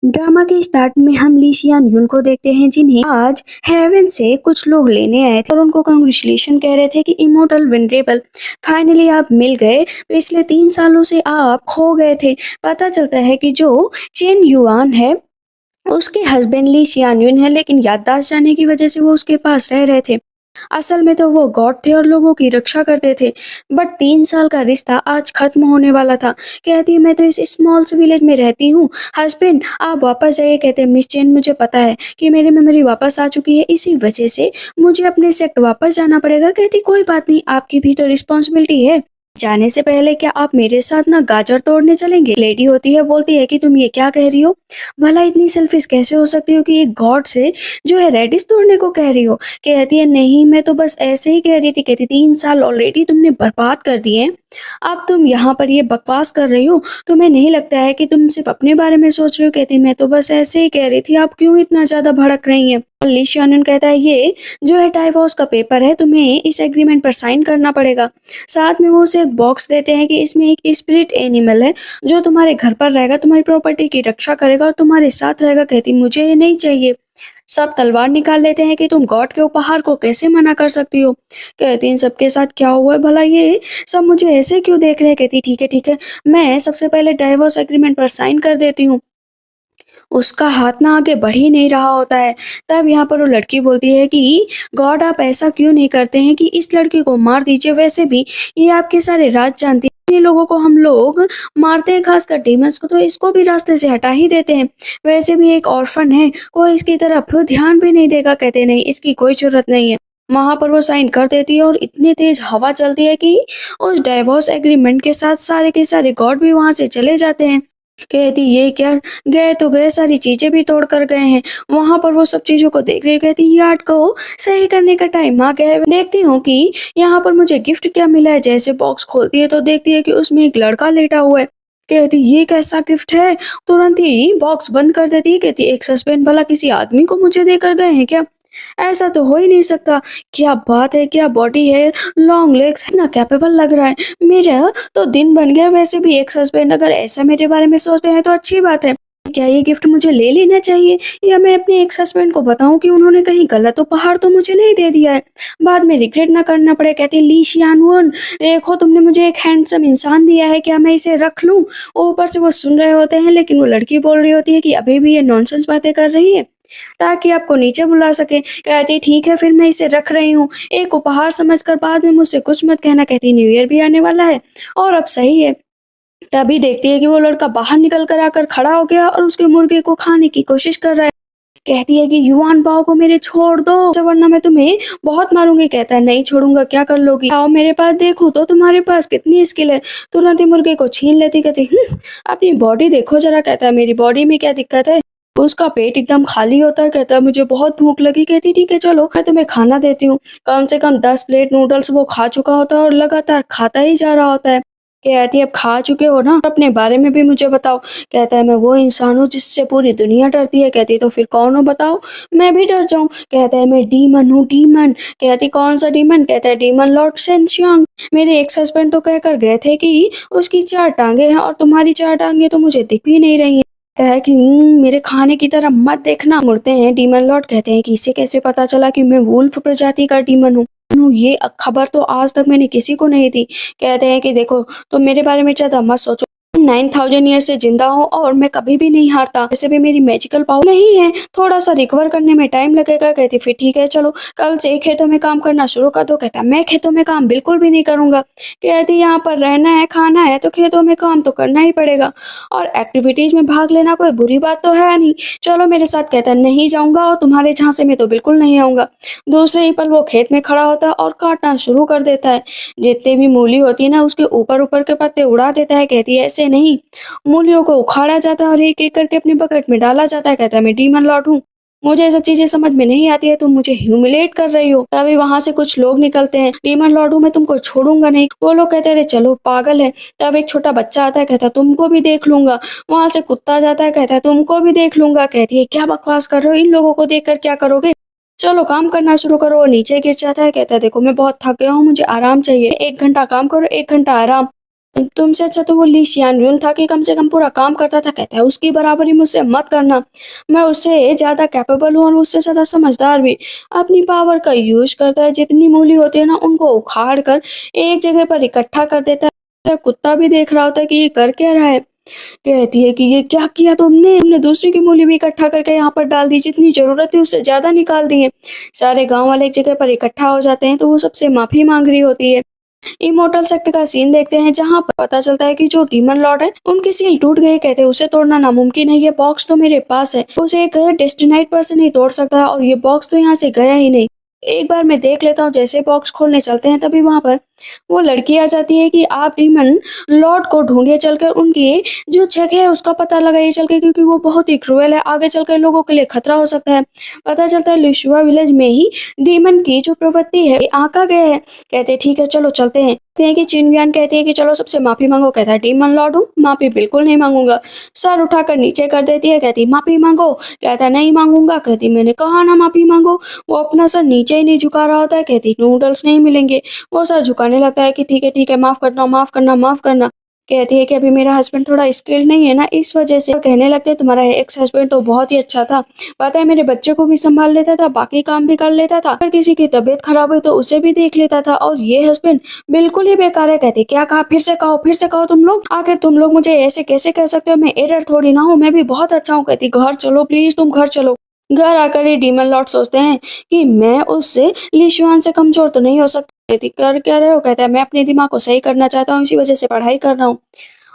Drama के start में हम ली सियान यून को देखते हैं, जिन्हें आज हेवन से कुछ लोग लेने आए थे और उनको कांग्रेचुलेशन कह रहे थे कि इमोर्टल विनरेबल फाइनली आप मिल गए। पिछले 3 सालों से आप खो गए थे। पता चलता है कि जो चेन युआन है उसके हस्बैंड ली सियान यून है, लेकिन याददाश्त जाने की वजह से वो उसके पास रह रहे थे। असल में तो वो गॉड थे और लोगों की रक्षा करते थे। बट 3 साल का रिश्ता आज खत्म होने वाला था। कहती है मैं तो इस स्मॉल से विलेज में रहती हूँ। हस्बैंड आप वापस जाइए। कहते हैं मिस चेन मुझे पता है कि मेरी मेमोरी वापस आ चुकी है, इसी वजह से मुझे अपने सेक्ट वापस जाना पड़ेगा। कहती कोई बात नहीं, आपकी भी तो रिस्पॉन्सिबिलिटी है। जाने से पहले क्या आप मेरे साथ ना गाजर तोड़ने चलेंगे? लेडी होती है, बोलती है कि तुम ये क्या कह रही हो? भला इतनी सेल्फिश कैसे हो सकती हो कि एक गॉड से जो है रेडिस तोड़ने को कह रही हो? कहती है नहीं, मैं तो बस ऐसे ही कह रही थी। कहती 3 साल ऑलरेडी तुमने बर्बाद कर दिए हैं। अब तुम यहाँ पर ये बकवास कर रही हो। तुम्हें नहीं लगता है कि तुम सिर्फ अपने बारे में सोच रही हो? कहती मैं तो बस ऐसे ही कह रही थी, आप क्यों इतना ज्यादा भड़क रही हैं? ली शानन कहता है ये जो है डाइवोर्स का पेपर है, तुम्हें इस एग्रीमेंट पर साइन करना पड़ेगा। साथ में वो उसे एक बॉक्स देते हैं कि इसमें एक स्पिरिट एनिमल है जो तुम्हारे घर पर रहेगा, तुम्हारी प्रॉपर्टी की रक्षा करेगा और तुम्हारे साथ रहेगा। कहती मुझे ये नहीं चाहिए। सब तलवार निकाल लेते हैं कि तुम गॉड के उपहार को कैसे मना कर सकती हो? कहती इन सबके साथ क्या हुआ है भला? ये सब मुझे ऐसे क्यों देख रहे हैं? कहती ठीक है, मैं सबसे पहले डाइवोर्स एग्रीमेंट पर साइन कर देती हूँ। उसका हाथ ना आगे बढ़ ही नहीं रहा होता है। तब यहाँ पर वो लड़की बोलती है कि गॉड आप ऐसा क्यों नहीं करते हैं कि इस लड़की को मार दीजिए? वैसे भी ये आपके सारे राज जानती है। इन्हीं लोगों को हम लोग मारते हैं, खासकर डीमंस को, तो इसको भी रास्ते से हटा ही देते हैं। वैसे भी एक ऑर्फन है, कोई इसकी तरफ ध्यान भी नहीं देगा। कहते नहीं, इसकी कोई जरूरत नहीं है। वहां पर वो साइन कर देती है और इतनी तेज हवा चलती है कि उस डाइवोर्स एग्रीमेंट के साथ सारे के सारे गॉड भी वहां से चले जाते हैं। कहती ये क्या, गए तो गए, सारी चीजें भी तोड़ कर गए हैं। वहां पर वो सब चीजों को देख रही है। कहती यार्ड को सही करने का टाइम आ गया है। देखती हूँ कि यहाँ पर मुझे गिफ्ट क्या मिला है। जैसे बॉक्स खोलती है तो देखती है कि उसमें एक लड़का लेटा हुआ है। कहती ये कैसा गिफ्ट है? तुरंत ही बॉक्स बंद कर देती है। कहती एक सस्पेंड भला किसी आदमी को मुझे देकर गए हैं क्या? ऐसा तो हो ही नहीं सकता। क्या बात है, क्या बॉडी है, लॉन्ग लेग्स है ना, कैपेबल लग रहा है। मेरा तो दिन बन गया। वैसे भी एक्स हस्बैंड अगर ऐसा मेरे बारे में सोचते हैं तो अच्छी बात है। क्या ये गिफ्ट मुझे ले लेना चाहिए या मैं अपने एक्स हस्बैंड को बताऊं कि उन्होंने कहीं गलत उपहार तो मुझे नहीं दे दिया है, बाद में रिग्रेट ना करना पड़े? कहती ली शियानवुन देखो, तुमने मुझे एक हैंडसम इंसान दिया है, क्या मैं इसे रख लूं? ऊपर से वो सुन रहे होते हैं, लेकिन वो लड़की बोल रही होती है कि अभी भी ये नॉनसेंस बातें कर रही है ताकि आपको नीचे बुला सके। कहती ठीक है, फिर मैं इसे रख रही हूँ, एक उपहार समझकर, बाद में मुझसे कुछ मत कहना। कहती न्यू ईयर भी आने वाला है और अब सही है। तभी देखती है कि वो लड़का बाहर निकल कर आकर खड़ा हो गया और उसके मुर्गे को खाने की कोशिश कर रहा है। कहती है कि युआन बाओ को मेरे छोड़ दो, वरना मैं तुम्हें बहुत मारूंगी। कहता है नहीं छोड़ूंगा, क्या कर लोगी? आओ मेरे पास देखो तो तुम्हारे पास कितनी स्किल है। तुरंत ही मुर्गे को छीन लेती। कहती अपनी बॉडी देखो जरा। कहता है मेरी बॉडी में क्या दिक्कत है? उसका पेट एकदम खाली होता है। कहता है मुझे बहुत भूख लगी। कहती ठीक है चलो मैं तुम्हें खाना देती हूँ। कम से कम 10 प्लेट नूडल्स वो खा चुका होता है और लगातार खाता ही जा रहा होता है। कहती है अब खा चुके हो ना, अपने बारे में भी मुझे बताओ। कहता है मैं वो इंसान हूँ जिससे पूरी दुनिया डरती है। कहती है तो फिर कौन हो बताओ, मैं भी डर जाऊं? कहता है मैं डीमन हूँ, डीमन। कहती कौन सा डीमन? कहता है डीमन लॉर्ड सेंशियांग। मेरे एक्स हस्बैंड तो कहकर गए थे कि उसकी 4 टांगे हैं और तुम्हारी 4 टांगे तो मुझे दिख भी नहीं रही है कि मेरे खाने की तरफ मत देखना। मुड़ते हैं डीमन लॉर्ड। कहते हैं कि इसे कैसे पता चला कि मैं वुल्फ प्रजाति का डीमन हूँ? ये खबर तो आज तक मैंने किसी को नहीं दी। कहते हैं कि देखो तुम मेरे बारे में ज्यादा मत सोचो। 9000 ईयर से जिंदा हूँ और मैं कभी भी नहीं हारता। वैसे भी मेरी मैजिकल पावर नहीं है, थोड़ा सा रिकवर करने में टाइम लगेगा। कहती फिर ठीक है चलो कल से खेतों में काम करना शुरू कर दो। कहता मैं खेतों में काम बिल्कुल भी नहीं करूंगा। कहती यहाँ पर रहना है, खाना है, तो खेतों में काम तो करना ही पड़ेगा और एक्टिविटीज में भाग लेना कोई बुरी बात तो है नहीं। चलो मेरे साथ। कहता नहीं जाऊंगा और तुम्हारे झांसे में तो बिल्कुल नहीं आऊंगा। दूसरे ही पल वो खेत में खड़ा होता है और काटना शुरू कर देता है। जितने भी मूली होती है ना उसके ऊपर ऊपर के पत्ते उड़ा देता है। कहती है ऐसे नहीं, मूलियों को उखाड़ा जाता है और एक एक करके अपने बकेट में डाला जाता है। कहता है मैं डीमन लॉर्ड हूँ, मुझे ये सब चीजें समझ में नहीं आती है, तुम मुझे ह्यूमिलेट कर रही हो। तभी वहां से कुछ लोग निकलते हैं। डीमन लॉर्ड हूँ मैं, तुमको छोड़ूंगा नहीं। वो लोग कहते हैं अरे चलो पागल है। तब एक छोटा बच्चा आता है। कहता है तुमको भी देख लूंगा। वहां से कुत्ता जाता है। कहता है तुमको भी देख लूंगा। कहती है क्या बकवास कर रहे हो, इन लोगों को देखकर क्या करोगे, चलो काम करना शुरू करो। वो नीचे गिर जाता है। कहता है देखो मैं बहुत थक गया हूँ, मुझे आराम चाहिए। 1 घंटा काम करो, 1 घंटा आराम। तुमसे अच्छा तो वो ली शियान यून था कि कम से कम पूरा काम करता था। कहता है उसकी बराबरी मुझसे मत करना, मैं उससे ज़्यादा कैपेबल हूँ और उससे ज़्यादा समझदार भी। अपनी पावर का यूज़ करता है, जितनी मूली होती है ना उनको उखाड़ कर एक जगह पर इकट्ठा कर देता है। कुत्ता भी देख रहा होता है कि ये कर क्या रहा है। कहती है कि ये क्या किया तुमने? तुमने दूसरे की मूली भी इकट्ठा करके यहाँ पर डाल दी, जितनी ज़रूरत थी उससे ज़्यादा निकाल दी है। सारे गाँव वाले एक जगह पर इकट्ठा हो जाते हैं तो वो सबसे माफ़ी माँग रही होती है। इमोर्टल सेक्ट का सीन देखते हैं जहाँ पर पता चलता है कि जो डीमन लॉर्ड है उनकी सील टूट गई। कहते हैं उसे तोड़ना नामुमकिन है, ये बॉक्स तो मेरे पास है, उसे एक डेस्टिनाइट पर्सन ही तोड़ सकता है और ये बॉक्स तो यहाँ से गया ही नहीं। एक बार मैं देख लेता हूँ। जैसे बॉक्स खोलने चलते हैं तभी वहां पर वो लड़की आ जाती है कि आप डीमन लॉर्ड को ढूंढिए, चलकर उनकी जो जगह है उसका पता लगाइए चल के, क्योंकि वो बहुत ही क्रूएल है, आगे चलकर लोगों के लिए खतरा हो सकता है। पता चलता है लिशुआ विलेज में ही डीमन की जो प्रवृत्ति है आका गया है। कहते हैं ठीक है चलो चलते हैं। कहते हैं कि चिनवियान कहती है कि चलो सबसे माफी मांगो। कहता है डीमन लॉर्ड हूँ, माफी बिल्कुल नहीं मांगूंगा। सर उठाकर नीचे कर देती है। कहती माफी मांगो। कहता है नहीं मांगूंगा। कहती मैंने कहा ना माफी मांगो। वो अपना सर नीचे ही नहीं झुका रहा होता है। कहती नूडल्स नहीं मिलेंगे। वो सर झुकाने लगता है कि ठीक है माफ करना माफ करना माफ करना। कहती है कि अभी मेरा हस्बैंड थोड़ा स्किल्ड नहीं है ना इस वजह से। और कहने लगते हैं तुम्हारा एक्स हस्बैंड तो बहुत ही अच्छा था, पता है मेरे बच्चे को भी संभाल लेता था, बाकी काम भी कर लेता था, अगर किसी की तबीयत खराब हुई तो उसे भी देख लेता था, और ये हस्बैंड बिल्कुल ही बेकार है। कहती क्या कहा? फिर से कहो तुम लोग, आखिर तुम लोग मुझे ऐसे कैसे कह सकते हो? मैं एरर थोड़ी ना हूँ, मैं भी बहुत अच्छा हूँ। कहती घर चलो प्लीज, तुम घर चलो। घर आकर ये डीमन लॉर्ड सोचते हैं कि मैं उससे लिशुआन से कमजोर तो नहीं हो सकती। कहती कर क्या रहे हो? कहता है मैं अपने दिमाग को सही करना चाहता हूँ, इसी वजह से पढ़ाई कर रहा हूँ।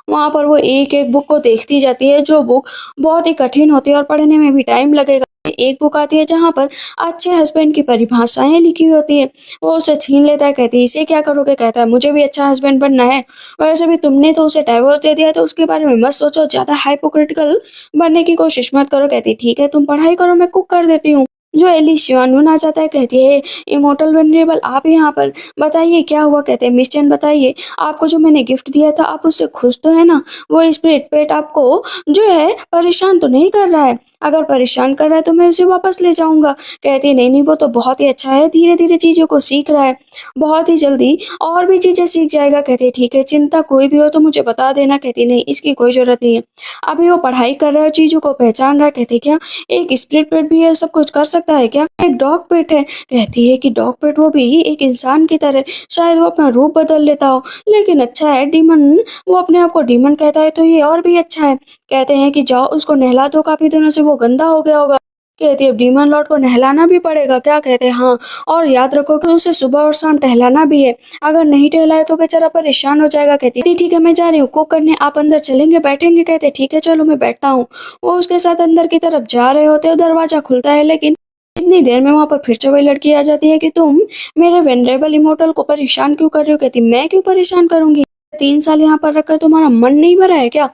वहाँ पर वो एक-एक बुक को देखती जाती है, जो बुक बहुत ही कठिन होती है और पढ़ने में भी टाइम लगेगा। एक बुक आती है जहाँ पर अच्छे हस्बैंड की परिभाषाएँ लिखी होती हैं, वो उसे छीन लेता है। कहती है इसे क्या करोगे? कहता है मुझे भी अच्छा हस्बैंड बनना है, वैसे भी तुमने तो उसे डिवोर्स दे दिया है तो उसके बारे में मत सोचो, ज़्यादा हाइपोक्रिटिकल बनने की कोशिश मत करो। कहती है ठीक है तुम पढ़ाई करो, मैं कुक कर देती हूँ। जो एली शिवानून आ जाता है। कहती है इमॉर्टल वल्नरेबल आप यहाँ पर, बताइए क्या हुआ? कहते हैं मिस चेन बताइए, आपको जो मैंने गिफ्ट दिया था आप उससे खुश तो है ना? वो स्पिरिट पेट आपको जो है परेशान तो नहीं कर रहा है? अगर परेशान कर रहा है तो मैं उसे वापस ले जाऊँगा। कहती है नहीं वो तो बहुत ही अच्छा है, धीरे-धीरे चीज़ों को सीख रहा है, बहुत ही जल्दी और भी चीज़ें सीख जाएगा। कहती है ठीक है चिंता कोई भी हो तो मुझे बता देना। कहती नहीं इसकी कोई ज़रूरत नहीं है, अभी वो पढ़ाई कर रहा है, चीज़ों को पहचान रहा है। कहती क्या एक स्पिरिट पेट भी है, सब कुछ कर सकता है क्या? एक डॉग पेट है। कहती है कि डॉग पेट वो भी एक इंसान की तरह, शायद वो अपना रूप बदल लेता हो, लेकिन अच्छा है डीमन, वो अपने आप को डीमन कहता है तो ये और भी अच्छा है। कहते हैं कि जाओ उसको नहला दो, काफी दिनों से वो गंदा हो गया होगा। कहती है डीमन लॉर्ड को नहलाना भी पड़ेगा क्या? कहते हैं हाँ, और याद रखो कि उसे सुबह और शाम टहलाना भी है, अगर नहीं टहलाए तो बेचारा परेशान हो जाएगा। कहती है ठीक है मैं जा रही हूँ कुक करने, आप अंदर चलेंगे बैठेंगे? कहते ठीक है चलो मैं बैठता हूँ। वो उसके साथ अंदर की तरफ जा रहे होते हैं, दरवाजा खुलता है, लेकिन इतनी देर में वहां पर फिर से वही लड़की आ जाती है कि तुम मेरे वेनरेबल इमोर्टल को परेशान क्यों कर रहे हो? कहती मैं क्यों परेशान करूंगी, 3 साल यहाँ पर रखकर तुम्हारा मन नहीं भरा है क्या?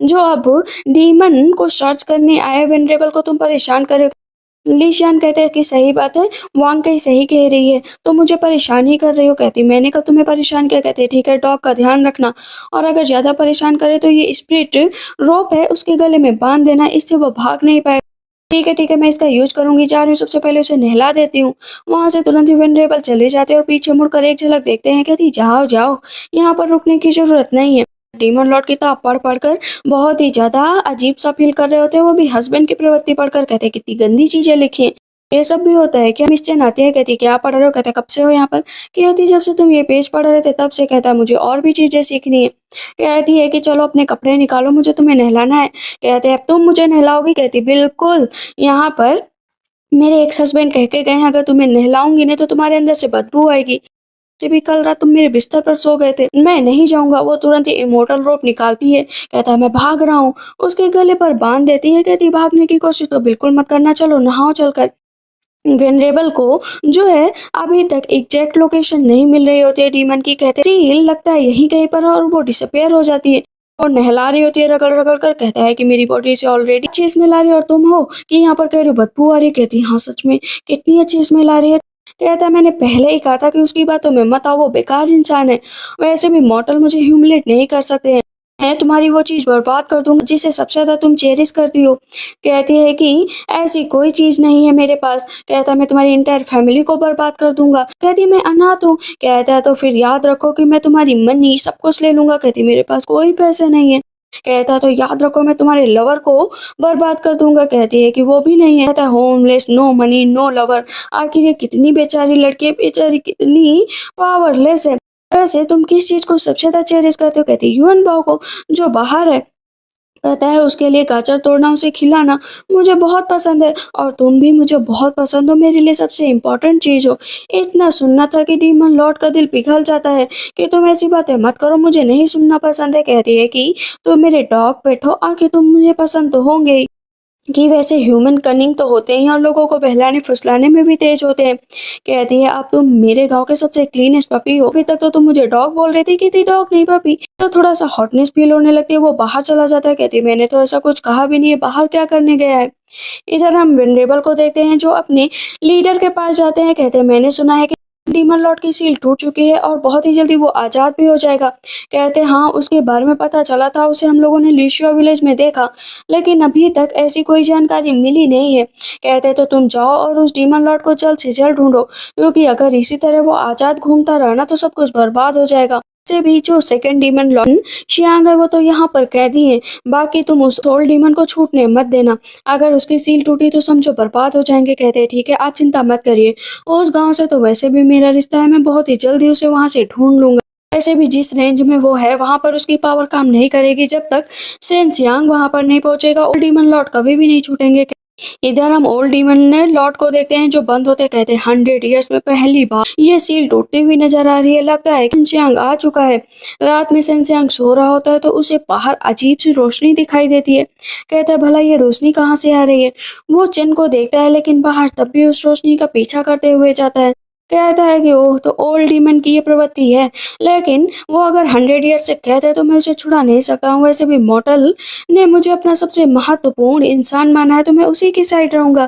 जो अब डीमन को सर्च करने आए वेनरेबल को तुम परेशान कर रहे हो। लीशियन कहते हैं कि सही बात है, वांग कहीं सही कह रही है, तुम मुझे परेशान ही कर रही हो। कहती मैंने कब तुम्हें परेशान किया? कहते ठीक है डॉग का ध्यान रखना, और अगर ज्यादा परेशान करे तो ये स्प्रिट रोप है उसके गले में बांध देना, इससे वो भाग नहीं पाएगा। ठीक है मैं इसका यूज करूंगी, जा रही हूँ, सबसे पहले उसे नहला देती हूँ। वहां से तुरंत ही वेनरेबल चले जाते हैं और पीछे मुड़कर एक झलक देखते हैं। कहती जाओ जाओ, यहाँ पर रुकने की जरूरत नहीं है। डीमन लॉर्ड किताब पढ़ पढ़ कर बहुत ही ज्यादा अजीब सा फील कर रहे होते हैं, वो भी हस्बैंड की प्रवृत्ति पढ़कर। कहते हैं कितनी गंदी चीजें लिखी हैं, ये सब भी होता है क्या? मिस्चेन आती है। कहती क्या पढ़ रहे हो? कहते कब से हो यहाँ पर? कहती जब से तुम ये पेज पढ़ रहे थे तब से। कहता मुझे और भी चीजें सीखनी है। कहती है कि चलो अपने कपड़े निकालो, मुझे तुम्हें नहलाना है। कहते अब तुम मुझे नहलाओगी? कहती बिल्कुल, यहाँ पर मेरे एक्स हस्बैंड कह के गए हैं अगर तुम्हें नहलाऊंगी नहीं तो तुम्हारे अंदर से बदबू आएगी, से भी कल रात तुम मेरे बिस्तर पर सो गए थे, मैं नहीं जाऊंगा। वो तुरंत ही इमोर्टल रोप निकालती है। कहता है मैं भाग रहा हूँ, उसके गले पर बांध देती है। कहती भागने की कोशिश तो बिल्कुल मत करना, चलो नहाओ चलकर। वेनरेबल को जो है अभी तक एग्जैक्ट लोकेशन नहीं मिल रही होती है डीमन की। कहते सील लगता है यहीं कहीं पर, और वो डिसअपेयर हो जाती है और नहला रही होती है रगड़ रगड़ कर। कहता है कि मेरी बॉडी से ऑलरेडी अच्छी स्मेल आ रही है और तुम हो कि यहाँ पर कह रहे हो बदबू आ रही है। कहती हाँ सच में कितनी अच्छी स्मेल आ रही है। कहता है मैंने पहले ही कहा था कि उसकी बातों में मत आओ, वो बेकार इंसान है, वैसे भी मॉर्टल मुझे ह्यूमिलेट नहीं कर सकते हैं। मैं तुम्हारी वो चीज़ बर्बाद कर दूँगा जिसे सबसे ज़्यादा तुम चेरिश करती हो। कहती है कि ऐसी कोई चीज़ नहीं है मेरे पास। कहता है मैं तुम्हारी एंटायर फैमिली को बर्बाद कर दूँगा। कहती है मैं अनाथ हूँ। कहता है तो फिर याद रखो कि मैं तुम्हारी मनी सब कुछ ले लूँगा। कहती है मेरे पास कोई पैसे नहीं है। कहता है तो याद रखो मैं तुम्हारे लवर को बर्बाद कर दूँगा। कहती है कि वो भी नहीं है। कहता है homeless, no money, no lover. आखिर ये कितनी बेचारी लड़की है, बेचारी कितनी पावरलेस है। वैसे तुम किस चीज़ को सबसे ज़्यादा चेरिश करते हो? कहती है ह्यूमन भाव को, जो बाहर है। कहता है उसके लिए गाजर तोड़ना, उसे खिलाना मुझे बहुत पसंद है और तुम भी मुझे बहुत पसंद हो, मेरे लिए सबसे इम्पोर्टेंट चीज़ हो। इतना सुनना था कि डीमन लॉर्ड का दिल पिघल जाता है कि तुम ऐसी बातें मत करो, मुझे नहीं सुनना पसंद है। कहती है कि तुम मेरे डॉग पेट हो, आखिर तुम मुझे पसंद तो होंगे ही। कि वैसे ह्यूमन कनिंग तो होते ही हैं और लोगों को बहलाने फुसलाने में भी तेज होते हैं। कहती है अब तुम मेरे गांव के सबसे क्लीनेस्ट पपी हो, अभी तक तो तुम मुझे डॉग बोल रही थी कि थी डॉग नहीं पपी। तो थोड़ा सा हॉटनेस फील होने लगती है, वो बाहर चला जाता है। कहती है मैंने तो ऐसा कुछ कहा भी नहीं है, बाहर क्या करने गया है। इधर हम वेनरेबल को देखते हैं जो अपने लीडर के पास जाते हैं। कहते हैं मैंने सुना है कि डीमन लॉर्ड की सील टूट चुकी है और बहुत ही जल्दी वो आजाद भी हो जाएगा। कहते हैं हाँ उसके बारे में पता चला था, उसे हम लोगों ने लिशिया विलेज में देखा, लेकिन अभी तक ऐसी कोई जानकारी मिली नहीं है। कहते हैं तो तुम जाओ और उस डीमन लॉर्ड को जल्द से जल्द ढूंढो, क्योंकि अगर इसी तरह वो आजाद घूमता रहा ना तो सब कुछ बर्बाद हो जाएगा। से भी जो सेकंड डीमन लॉर्ड शियांग है वो तो यहाँ पर कैदी है, बाकी तुम उस ओल्ड डीमन को छूटने मत देना। अगर उसकी सील टूटी तो समझो बर्बाद हो जाएंगे। कहते हैं ठीक है आप चिंता मत करिए, उस गांव से तो वैसे भी मेरा रिश्ता है, मैं बहुत ही जल्दी उसे वहां से ढूंढ लूंगा। वैसे भी जिस रेंज में वो है वहां पर उसकी पावर काम नहीं करेगी जब तक सेन सियांग वहां पर नहीं पहुंचेगा। ओल्ड डीमन लॉर्ड कभी भी नहीं छूटेंगे। इधर हम ओल्ड डीमन ने लॉर्ड को देखते हैं जो बंद होते। कहते हैं 100 ईयर्स में पहली बार ये सील टूटती हुई नजर आ रही है, लगता है सेंसियांग आ चुका है। रात में सेंसियांग सो रहा होता है तो उसे बाहर अजीब सी रोशनी दिखाई देती है। कहता है भला ये रोशनी कहाँ से आ रही है। वो चिन को देखता है लेकिन बाहर तब भी उस रोशनी का पीछा करते हुए जाता है। कहता है कि ओह तो ओल्ड डीमन की ये प्रवृत्ति है, लेकिन वो अगर 100 ईयर्स से कहते हैं तो मैं उसे छुड़ा नहीं सकता हूँ। वैसे भी मॉर्टल ने मुझे अपना सबसे महत्वपूर्ण इंसान माना है तो मैं उसी की साइड रहूंगा।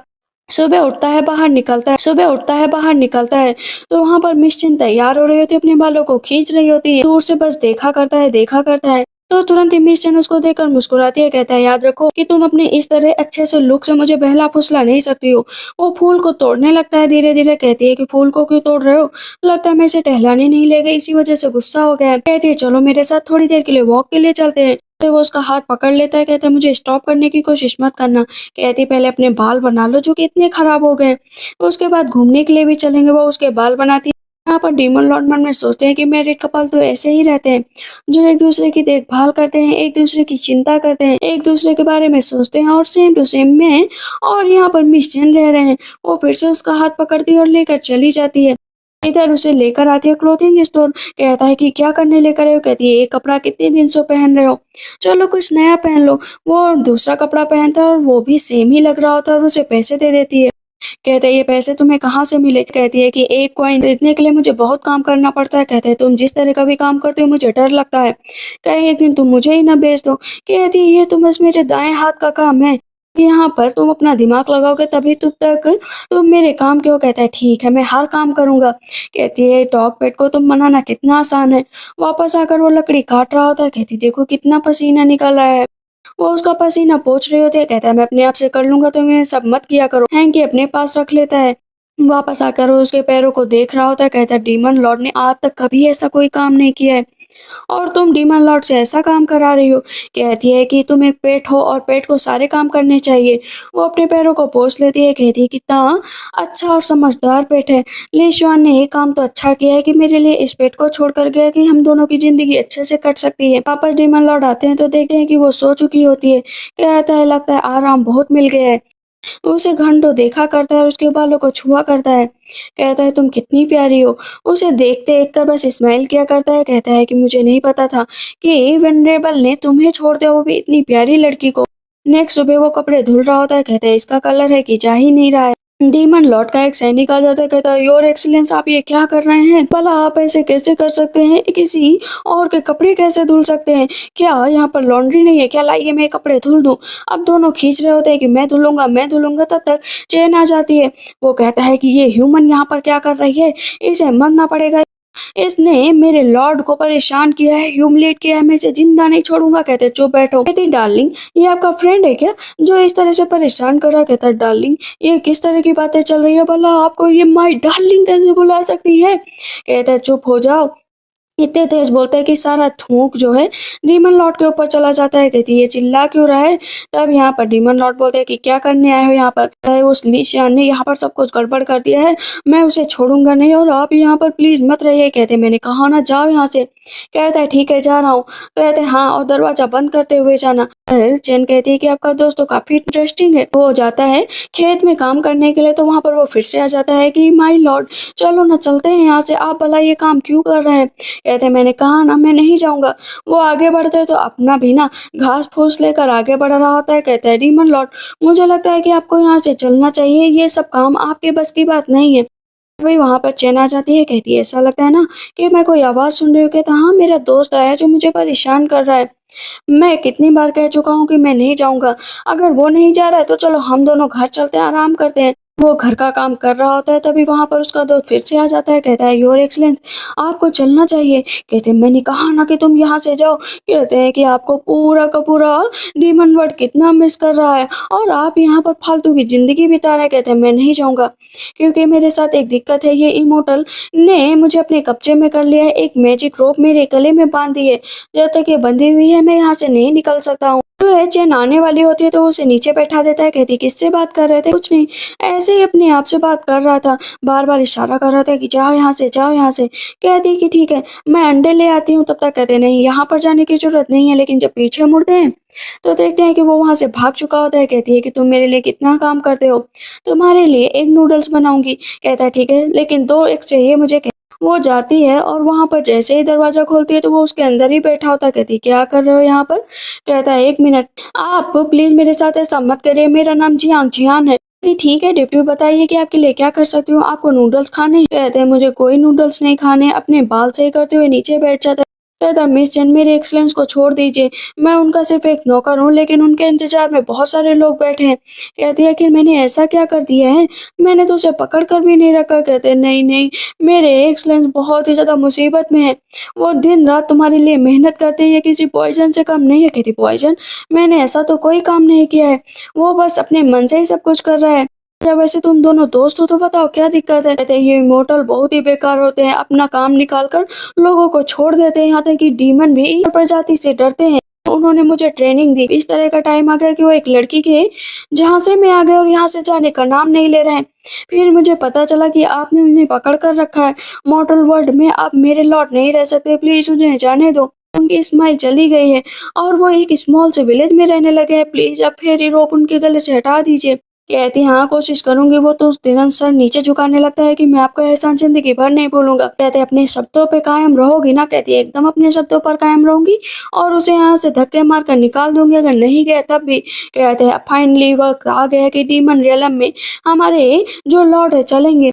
सुबह उठता है बाहर निकलता है तो वहां पर मिशन तैयार हो रही होती है, अपने बालों को खींच रही होती है। दूर से बस देखा करता है तो तुरंत ही मिशन उसको देखकर मुस्कुराती है। कहता है याद रखो कि तुम अपने इस तरह अच्छे से लुक से मुझे बहला फुसला नहीं सकती हो। वो फूल को तोड़ने लगता है धीरे धीरे। कहती है कि फूल को क्यों तोड़ रहे हो, लगता है मैं इसे टहलाने नहीं ले गई इसी वजह से गुस्सा हो गया है। कहती है चलो मेरे साथ थोड़ी देर के लिए वॉक के लिए चलते हैं। तो वो उसका हाथ पकड़ लेता है। कहता है मुझे स्टॉप करने की कोशिश मत करना। कहती है पहले अपने बाल बना लो जो कि इतने खराब हो गए हैं, उसके बाद घूमने के लिए भी चलेंगे। वो उसके बाल बनाती है। यहाँ पर डीमन लॉर्ड मन में सोचते हैं कि मैरिड कपल तो ऐसे ही रहते हैं जो एक दूसरे की देखभाल करते हैं, एक दूसरे की चिंता करते हैं, एक दूसरे के बारे में सोचते हैं और सेम टू सेम में। और यहाँ पर मिशन रह रहे हैं। वो फिर से उसका हाथ पकड़ती है और लेकर चली जाती है। इधर उसे लेकर आती है क्लोथिंग स्टोर। कहता है कि क्या करने लेकर आए हो। कहती है एक कपड़ा कितने दिन से पहन रहे हो, चलो कुछ नया पहन लो। वो दूसरा कपड़ा पहनता है और वो भी सेम ही लग रहा होता है और उसे पैसे दे देती है। कहते हैं ये पैसे तुम्हें कहाँ से मिले। कहती है कि एक कॉइन खरीदने के लिए मुझे बहुत काम करना पड़ता है। कहते हैं तुम जिस तरह का भी काम करते हो मुझे डर लगता है, कहीं एक दिन तुम मुझे ही ना बेच दो। कहती है ये तो बस मेरे दाएं हाथ का काम है, यहाँ पर तुम अपना दिमाग लगाओगे तभी तुम मेरे काम क्यों। कहता है ठीक है मैं हर काम करूंगा। कहती है डॉग पेट को तुम मनाना कितना आसान है। वापस आकर वो लकड़ी काट रहा होता है। कहती देखो कितना पसीना निकल रहा है। वो उसका पसीना पोंछ रहे होते हैं। कहता है मैं अपने आप से कर लूंगा, तुम ये सब मत किया करो। हैंकी अपने पास रख लेता है। वापस आकर वो उसके पैरों को देख रहा होता है। कहता है डीमन लॉर्ड ने आज तक कभी ऐसा कोई काम नहीं किया है और तुम डीमन लॉर्ड से ऐसा काम करा रही हो। कहती है कि तुम एक पेट हो और पेट को सारे काम करने चाहिए। वो अपने पैरों को पोंछ लेती है। कहती है कितना अच्छा और समझदार पेट है। ले शुआन ने एक काम तो अच्छा किया है कि मेरे लिए इस पेट को छोड़ कर गया कि हम दोनों की जिंदगी अच्छे से कट सकती है। वापस डीमन लॉर्ड आते हैं तो देखते हैं कि वो सो चुकी होती है। कहता है लगता है आराम बहुत मिल गया है। उसे घंटों देखा करता है और उसके बालों को छुआ करता है। कहता है तुम कितनी प्यारी हो। उसे देखते देख कर बस स्माइल किया करता है। कहता है कि मुझे नहीं पता था कि वेनरेबल ने तुम्हें छोड़ दिया, वो भी इतनी प्यारी लड़की को। नेक्स्ट सुबह वो कपड़े धुल रहा होता है। कहता है इसका कलर है कि जा ही नहीं रहा है। डीमन लॉर्ड का एक सैनिक आ जाता है। कहता है योर एक्सीलेंस आप ये क्या कर रहे हैं, भला आप ऐसे कैसे कर सकते हैं, किसी और के कपड़े कैसे धुल सकते हैं, क्या यहाँ पर लॉन्ड्री नहीं है क्या, लाइए मैं कपड़े धुल दूं। अब दोनों खींच रहे होते हैं कि मैं धुलूंगा। तब तक चेन आ जाती है। वो कहता है कि ये ह्यूमन यहाँ पर क्या कर रही है, इसे मरना पड़ेगा। इसने मेरे लॉर्ड को परेशान किया है, ह्यूमिलेट किया है, मैं इसे जिंदा नहीं छोड़ूंगा। कहते चुप बैठो। कहती डार्लिंग ये आपका फ्रेंड है क्या जो इस तरह से परेशान कर रहा है? कहता डार्लिंग ये किस तरह की बातें चल रही है भला, आपको ये माई डार्लिंग कैसे बुला सकती है? कहता है चुप हो जाओ। इतने तेज बोलता है कि सारा थूक जो है डीमन लॉर्ड के ऊपर चला जाता है। कहती है ये चिल्ला क्यों रहा है? तब यहाँ पर डीमन लॉर्ड बोलते हैं कि क्या करने आए हो यहाँ पर? कहता है, उस लीशियान ने यहाँ पर सब कुछ गड़बड़ कर दिया है, मैं उसे छोड़ूंगा नहीं और आप यहाँ पर प्लीज मत रहिए। कहते मैंने कहा ना जाओ यहाँ से। कहता है ठीक है जा रहा हूँ। कहते हाँ और दरवाजा बंद करते हुए जाना। फिर चैन कहती है कि आपका दोस्त तो काफी इंटरेस्टिंग है। वो जाता है खेत में काम करने के लिए, तो वहां पर वो फिर से आ जाता है कि माई लॉर्ड चलो ना चलते हैं यहाँ से, आप भला ये काम क्यों कर रहे हैं? कहते मैंने कहा ना मैं नहीं जाऊंगा। वो आगे बढ़ते हैं तो अपना भी ना घास फूस लेकर आगे बढ़ रहा होता है। कहता है डीमन लॉर्ड मुझे लगता है कि आपको यहाँ से चलना चाहिए, ये सब काम आपके बस की बात नहीं है। वही वहां पर चैन आ जाती है। कहती है ऐसा लगता है ना कि मैं कोई आवाज सुन रही हूँ। कहता हाँ मेरा दोस्त आया है जो मुझे परेशान कर रहा है, मैं कितनी बार कह चुका हूँ कि मैं नहीं जाऊंगा, अगर वो नहीं जा रहा है तो चलो हम दोनों घर चलते हैं आराम करते हैं। वो घर का काम कर रहा होता है, तभी वहां पर उसका दोस्त फिर से आ जाता है। कहता है योर एक्सलेंस आपको चलना चाहिए। कहते हैं मैंने कहा ना कि तुम यहाँ से जाओ। कहते हैं कि आपको पूरा का पूरा डीमन वर्ड कितना मिस कर रहा है और आप यहाँ पर फालतू की जिंदगी बिता रहे हैं। कहते हैं मैं नहीं जाऊंगा क्योंकि मेरे साथ एक दिक्कत है, ये इमोटल ने मुझे अपने कब्जे में कर लिया है, एक मैजिक रोप मेरे गले में बांध दी है, जब तक ये बंधी हुई है मैं यहाँ से नहीं निकल सकता हूँ। तो है चैन आने वाली होती है तो वो उसे नीचे बैठा देता है। कहती किससे बात कर रहे थे? कुछ नहीं, ऐसे ही अपने आप से बात कर रहा था, बार बार इशारा कर रहा था कि जाओ यहाँ से जाओ यहाँ से। कहती कि ठीक है मैं अंडे ले आती हूँ। तब तक कहते नहीं यहाँ पर जाने की जरूरत नहीं है, लेकिन जब पीछे मुड़ते हैं तो देखते हैं कि वो वहां से भाग चुका होता है। कहती है कि तुम मेरे लिए कितना काम करते हो, तुम्हारे लिए एक नूडल्स बनाऊंगी। कहता है ठीक है लेकिन दो एक चाहिए मुझे। वो जाती है और वहां पर जैसे ही दरवाजा खोलती है तो वो उसके अंदर ही बैठा होता है। कहती क्या कर रहे हो यहाँ पर? कहता है एक मिनट आप प्लीज मेरे साथ ऐसा मत करिए, मेरा नाम जियांग जियान है। कहती, ठीक है डिप्टी बताइए कि आपके लिए क्या कर सकती हूँ, आपको नूडल्स खाने हैं? कहते हैं मुझे कोई नूडल्स नहीं खाने। अपने बाल सही करते हुए नीचे बैठ जाता है। कहता मिस चैन मेरे एक्सलेंस को छोड़ दीजिए, मैं उनका सिर्फ एक नौकर हूँ, लेकिन उनके इंतजार में बहुत सारे लोग बैठे हैं। कहती है कि मैंने ऐसा क्या कर दिया है, मैंने तो उसे पकड़ कर भी नहीं रखा। कहते नहीं नहीं मेरे एक्सलेंस बहुत ही ज्यादा मुसीबत में है, वो दिन रात तुम्हारे लिए मेहनत करते हैं, किसी पॉइजन से कम नहीं है। कहती पॉइजन? मैंने ऐसा तो कोई काम नहीं किया है, वो बस अपने मन से ही सब कुछ कर रहा है। जब वैसे तुम दोनों दोस्त हो तो बताओ क्या दिक्कत है? कहते हैं ये इमोर्टल बहुत ही बेकार होते हैं, अपना काम निकाल कर लोगों को छोड़ देते हैं, यहाँ तक कि डीमन भी प्रजाति से डरते हैं। उन्होंने मुझे ट्रेनिंग दी, इस तरह का टाइम आ गया कि वो एक लड़की के जहाँ से मैं आ गया और यहाँ से जाने का नाम नहीं ले रहे हैं। फिर मुझे पता चला कि आपने उन्हें पकड़ कर रखा है मॉर्टल वर्ल्ड में, आप मेरे लौट नहीं रह सकते, प्लीज उन्हें जाने दो। उनकी स्माइल चली गई है और वो एक स्मॉल से विलेज में रहने लगे हैं, प्लीज अब फेरी रोप उनके गले से हटा दीजिए। कहती हाँ कोशिश करूंगी। वो तो तुरंत सर नीचे झुकाने लगता है कि मैं आपका एहसान जिंदगी भर नहीं भूलूंगा। कहते अपने शब्दों पे कायम रहोगी ना? कहती एकदम अपने शब्दों पर कायम रहूंगी और उसे यहाँ से धक्के मार कर निकाल दूंगी, अगर नहीं गया तब भी। कहते हैं फाइनली वक्त आ गया कि डीमन रियलम में हमारे जो लॉर्ड है चलेंगे।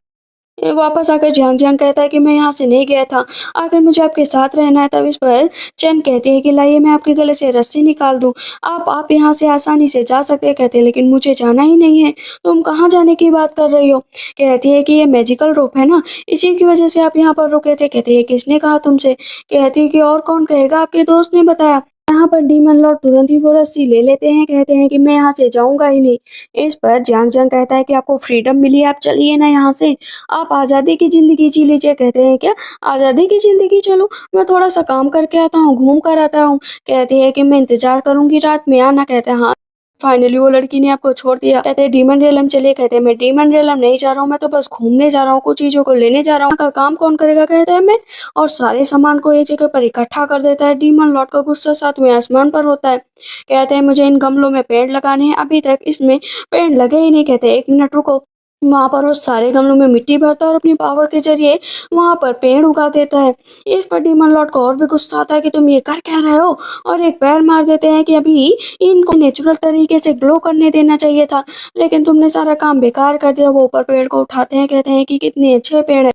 वापस आकर जियांग जियांग कहता है कि मैं यहाँ से नहीं गया था, आखिर मुझे आपके साथ रहना है। तब इस पर चैन कहती है कि लाइए मैं आपके गले से रस्सी निकाल दूं, आप यहाँ से आसानी से जा सकते हैं। कहते हैं लेकिन मुझे जाना ही नहीं है। तुम कहाँ जाने की बात कर रही हो? कहती है कि ये मैजिकल रोप है ना, इसी की वजह से आप यहाँ पर रुके थे। कहती है किसने कहा तुमसे? कहती है कि और कौन कहेगा, आपके दोस्त ने बताया। यहाँ पर डीमन लॉर्ड तुरंत ही वो रस्सी ले लेते हैं। कहते हैं कि मैं यहाँ से जाऊंगा ही नहीं। इस पर जियांग जियांग कहता है कि आपको फ्रीडम मिली है, आप चलिए ना यहाँ से, आप आज़ादी की ज़िंदगी जी लीजिए। कहते हैं क्या आज़ादी की ज़िंदगी? चलो मैं थोड़ा सा काम करके आता हूँ, घूम कर आता हूँ। कहती है कि मैं इंतजार करूंगी रात में आना। कहते हैं हाँ। फाइनली वो लड़की ने आपको छोड़ दिया। कहते हैं डीमन रेलम चलिए। कहते हैं मैं डीमन रेलम नहीं जा रहा हूँ, मैं तो बस घूमने जा रहा हूँ, कुछ चीजों को लेने जा रहा हूँ, का काम कौन करेगा? कहता है मैं, और सारे सामान को एक जगह पर इकट्ठा कर देता है। डीमन लॉर्ड का गुस्सा सातवें आसमान पर होता है। कहते हैं मुझे इन गमलों में पेड़ लगाने हैं, अभी तक इसमें पेड़ लगे ही नहीं। कहते हैं एक मिनट रुको। वहां पर वो सारे गमलों में मिट्टी भरता है और अपनी पावर के जरिए वहां पर पेड़ उगा देता है। इस पर डीमन लॉर्ड को और भी गुस्सा आता है कि तुम ये कर क्या रहे हो, और एक पैर मार देते हैं कि अभी इनको नेचुरल तरीके से ग्लो करने देना चाहिए था, लेकिन तुमने सारा काम बेकार कर दिया। वो ऊपर पेड़ को उठाते हैं, कहते हैं कि कितने अच्छे पेड़ है।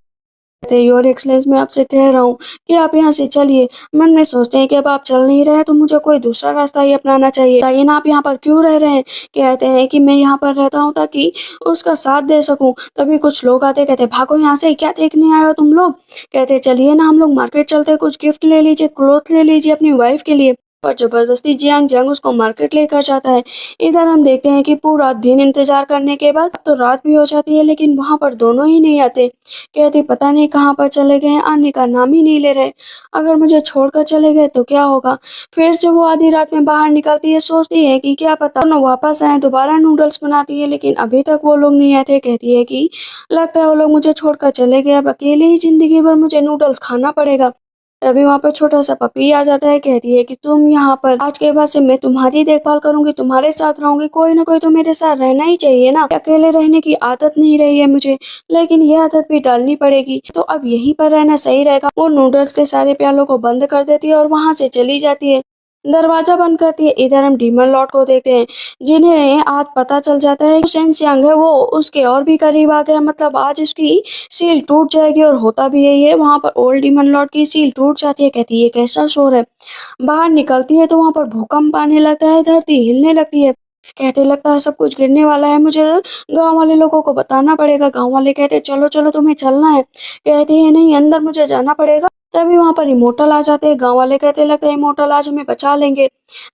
कहते हैं, योर एक्सलेंस मैं आपसे कह रहा हूँ कि आप यहाँ से चलिए। मन में सोचते हैं कि अब आप चल नहीं रहे तो मुझे कोई दूसरा रास्ता ही अपनाना चाहिए। बताइए ना आप यहाँ पर क्यों रह रहे हैं? कहते हैं कि मैं यहाँ पर रहता हूँ ताकि उसका साथ दे सकूँ। तभी कुछ लोग आते, कहते भागो यहाँ से, क्या देखने आए हो तुम लोग? कहते चलिए ना हम लोग मार्केट चलते हैं, कुछ गिफ्ट ले लीजिए, क्लॉथ ले लीजिए अपनी वाइफ के लिए। पर जबरदस्ती जियांग जंग उसको मार्केट लेकर जाता है। इधर हम देखते हैं कि पूरा दिन इंतजार करने के बाद अब तो रात भी हो जाती है, लेकिन वहां पर दोनों ही नहीं आते। कहती पता नहीं कहाँ पर चले गए हैं, आने का नाम ही नहीं ले रहे। अगर मुझे छोड़कर चले गए तो क्या होगा? फिर से वो आधी रात में बाहर निकलती है, सोचती है कि क्या पता दोनों वापस आए। दोबारा नूडल्स बनाती है, लेकिन अभी तक वो लोग नहीं आए थे। कहती है कि लगता है वो लोग मुझे छोड़कर चले गए, अब अकेले ही जिंदगी भर मुझे नूडल्स खाना पड़ेगा। तभी वहाँ पर छोटा सा पपी आ जाता है। कहती है कि तुम यहाँ पर आज के बाद से मैं तुम्हारी देखभाल करूंगी, तुम्हारे साथ रहूंगी, कोई ना कोई तो मेरे साथ रहना ही चाहिए ना। अकेले रहने की आदत नहीं रही है मुझे, लेकिन ये आदत भी डालनी पड़ेगी। तो अब यहीं पर रहना सही रहेगा। वो नूडल्स के सारे प्यालों को बंद कर देती है और वहां से चली जाती है। दरवाजा बंद करती है। इधर हम डीमन लॉर्ड को देखते हैं, जिन्हें आज पता चल जाता है शेन चियांग है वो उसके और भी करीब आ गया। मतलब आज उसकी सील टूट जाएगी, और होता भी यही है। वहां पर ओल्ड डीमन लॉर्ड की सील टूट जाती है। कहती है कैसा शोर है? बाहर निकलती है तो वहां पर भूकंप आने लगता है, धरती हिलने लगती है। कहते लगता है सब कुछ गिरने वाला है, मुझे गांव वाले लोगों को बताना पड़ेगा। गांव वाले कहते चलो चलो तुम्हें चलना है। कहती है नहीं, अंदर मुझे जाना पड़ेगा। तभी वहां पर इमोर्टल आ जाते हैं। गांव वाले कहते लगता है इमोर्टल आज हमें बचा लेंगे।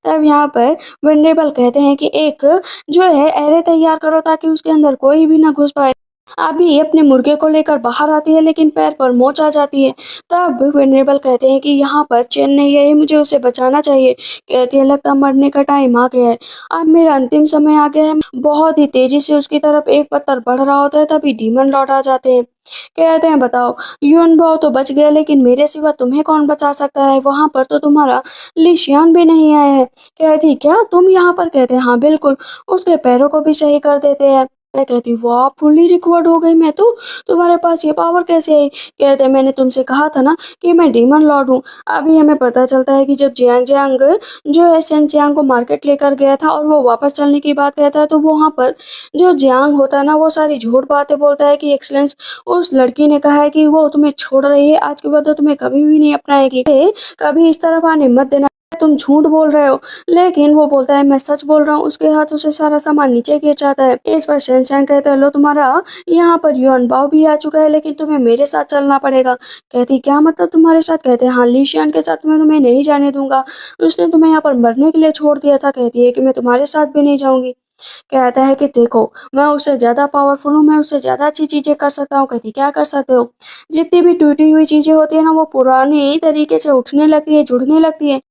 तब यहाँ पर वेनरेबल कहते हैं कि एक जो है एरे तैयार करो ताकि उसके अंदर कोई भी ना घुस पाए। अभी अपने मुर्गे को लेकर बाहर आती है, लेकिन पैर पर मोच आ जाती है। तब वेनरेबल कहते हैं कि यहाँ पर चैन नहीं है, मुझे उसे बचाना चाहिए। कहती है लगता मरने का टाइम आ गया है, अब मेरा अंतिम समय आ गया है। बहुत ही तेजी से उसकी तरफ एक पत्थर बढ़ रहा होता है। तभी डीमन लौट आ जाते हैं। कहते हैं बताओ, यून भाव तो बच गया, लेकिन मेरे सिवा तुम्हें कौन बचा सकता है? वहां पर तो तुम्हारा लिशियन भी नहीं आया है। कहती क्या तुम यहाँ पर? कहते हैं हाँ बिल्कुल। उसके पैरों को भी सही कर देते हैं। मैं कहती वाह, फुल्ली रिकवर्ड हो गई मैं तो, तुम्हारे पास ये पावर कैसे आई? कहते मैंने तुमसे कहा था ना कि मैं डीमन लॉर्ड हूँ। अभी हमें पता चलता है कि जब जियांग जियांग जो है सेन जियांग को मार्केट लेकर गया था और वो वापस चलने की बात कहता है, तो वो वहाँ पर जो जियांग होता है ना, वो सारी झूठ बातें बोलता है कि एक्सलेंस उस लड़की ने कहा है कि वो तुम्हें छोड़ रही है, आज के बाद वो तुम्हें कभी भी नहीं अपनाएगी, कभी इस तरफ आने मत देना। तुम झूठ बोल रहे हो। लेकिन वो बोलता है मैं सच बोल रहा हूँ। उसके हाथों से सारा सामान नीचे गिर जाता है। इस पर शेनचैन कहता है लो तुम्हारा यहाँ पर युआन बाओ भी आ चुका है, लेकिन तुम्हें मेरे साथ चलना पड़ेगा। कहती क्या मतलब तुम्हारे साथ? कहते हैं हाँ, लीशियन के साथ मैं तुम्हें नहीं जाने दूंगा, उसने तुम्हें यहाँ पर मरने के लिए छोड़ दिया था। कहती है कि मैं तुम्हारे साथ भी नहीं जाऊंगी। कहता है कि देखो मैं उससे ज्यादा पावरफुल हूँ, मैं उससे ज्यादा अच्छी चीजें कर सकता हूँ। कहती क्या कर सकते हो? जितनी भी टूटी हुई चीजें होती है ना, वो पुरानी तरीके से उठने लगती है, जुड़ने लगती है।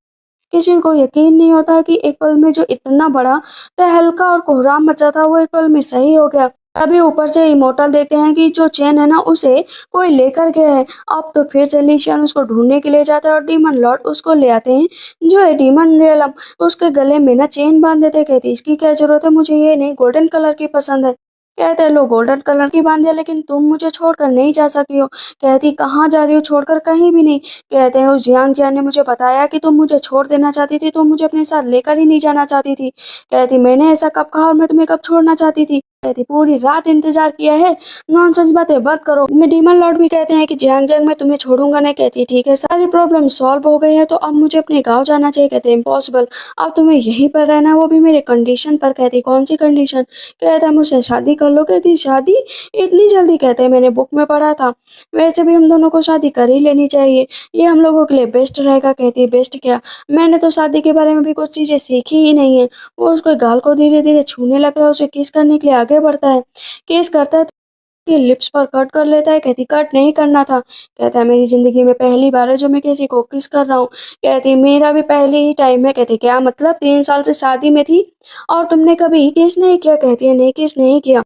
किसी को यकीन नहीं होता कि एक पल में जो इतना बड़ा तहलका और कोहराम मचा था, वो एक पल में सही हो गया। अभी ऊपर से इमोर्टल देखते हैं कि जो चैन है ना, उसे कोई लेकर गया है। अब तो फिर से लिशियन उसको ढूंढने के लिए जाता है और डीमन लॉर्ड उसको ले आते हैं, जो है डीमन रियलम। उसके गले में ना चेन बांध देते हैं। कहती इसकी क्या जरूरत है, मुझे ये नहीं, गोल्डन कलर की पसंद है। कहते हैं लो गोल्डन कलर की बांध दिया, लेकिन तुम मुझे छोड़कर नहीं जा सकती हो। कहती कहाँ जा रही हो? छोड़कर कहीं भी नहीं। कहते हैं उस जियांग जियान ने मुझे बताया कि तुम मुझे छोड़ देना चाहती थी, तुम मुझे अपने साथ लेकर ही नहीं जाना चाहती थी। कहती मैंने ऐसा कब कहा और मैं तुम्हें कब छोड़ना चाहती थी? कहती पूरी रात इंतजार किया है, नॉनसेंस बातें बंद करो। मैं डीमन लॉर्ड भी कहते हैं कि जियांग जियांग मैं तुम्हें छोड़ूंगा नहीं। कहती ठीक है, सारी प्रॉब्लम सॉल्व हो गई है, तो अब मुझे अपने गाँव जाना चाहिए। कहते इम्पॉसिबल, अब तुम्हें यहीं पर रहना है, वो भी मेरे कंडीशन पर। कहती कौन सी कंडीशन? कहता है मुझसे शादी कर लो। कहती शादी इतनी जल्दी? कहते हैं मैंने बुक में पढ़ा था, वैसे भी हम दोनों को शादी कर ही लेनी चाहिए, ये हम लोगों के लिए बेस्ट रहेगा। कहती है बेस्ट क्या, मैंने तो शादी के बारे में भी कुछ चीजें सीखी ही नहीं है। वो उसके गाल को धीरे धीरे छूने लगता है, उसे किस करने के लिए आगे बढ़ता है। किस करता है तो लिप्स पर कट कर लेता है। कहती कट नहीं करना था। कहता है मेरी जिंदगी में पहली बार है जो मैं किसी को किस कर रहा हूँ। कहती मेरा भी पहले ही टाइम है। कहती क्या मतलब, 3 साल से शादी में थी और तुमने कभी किस नहीं किया? कहती है नहीं, किस नहीं किया,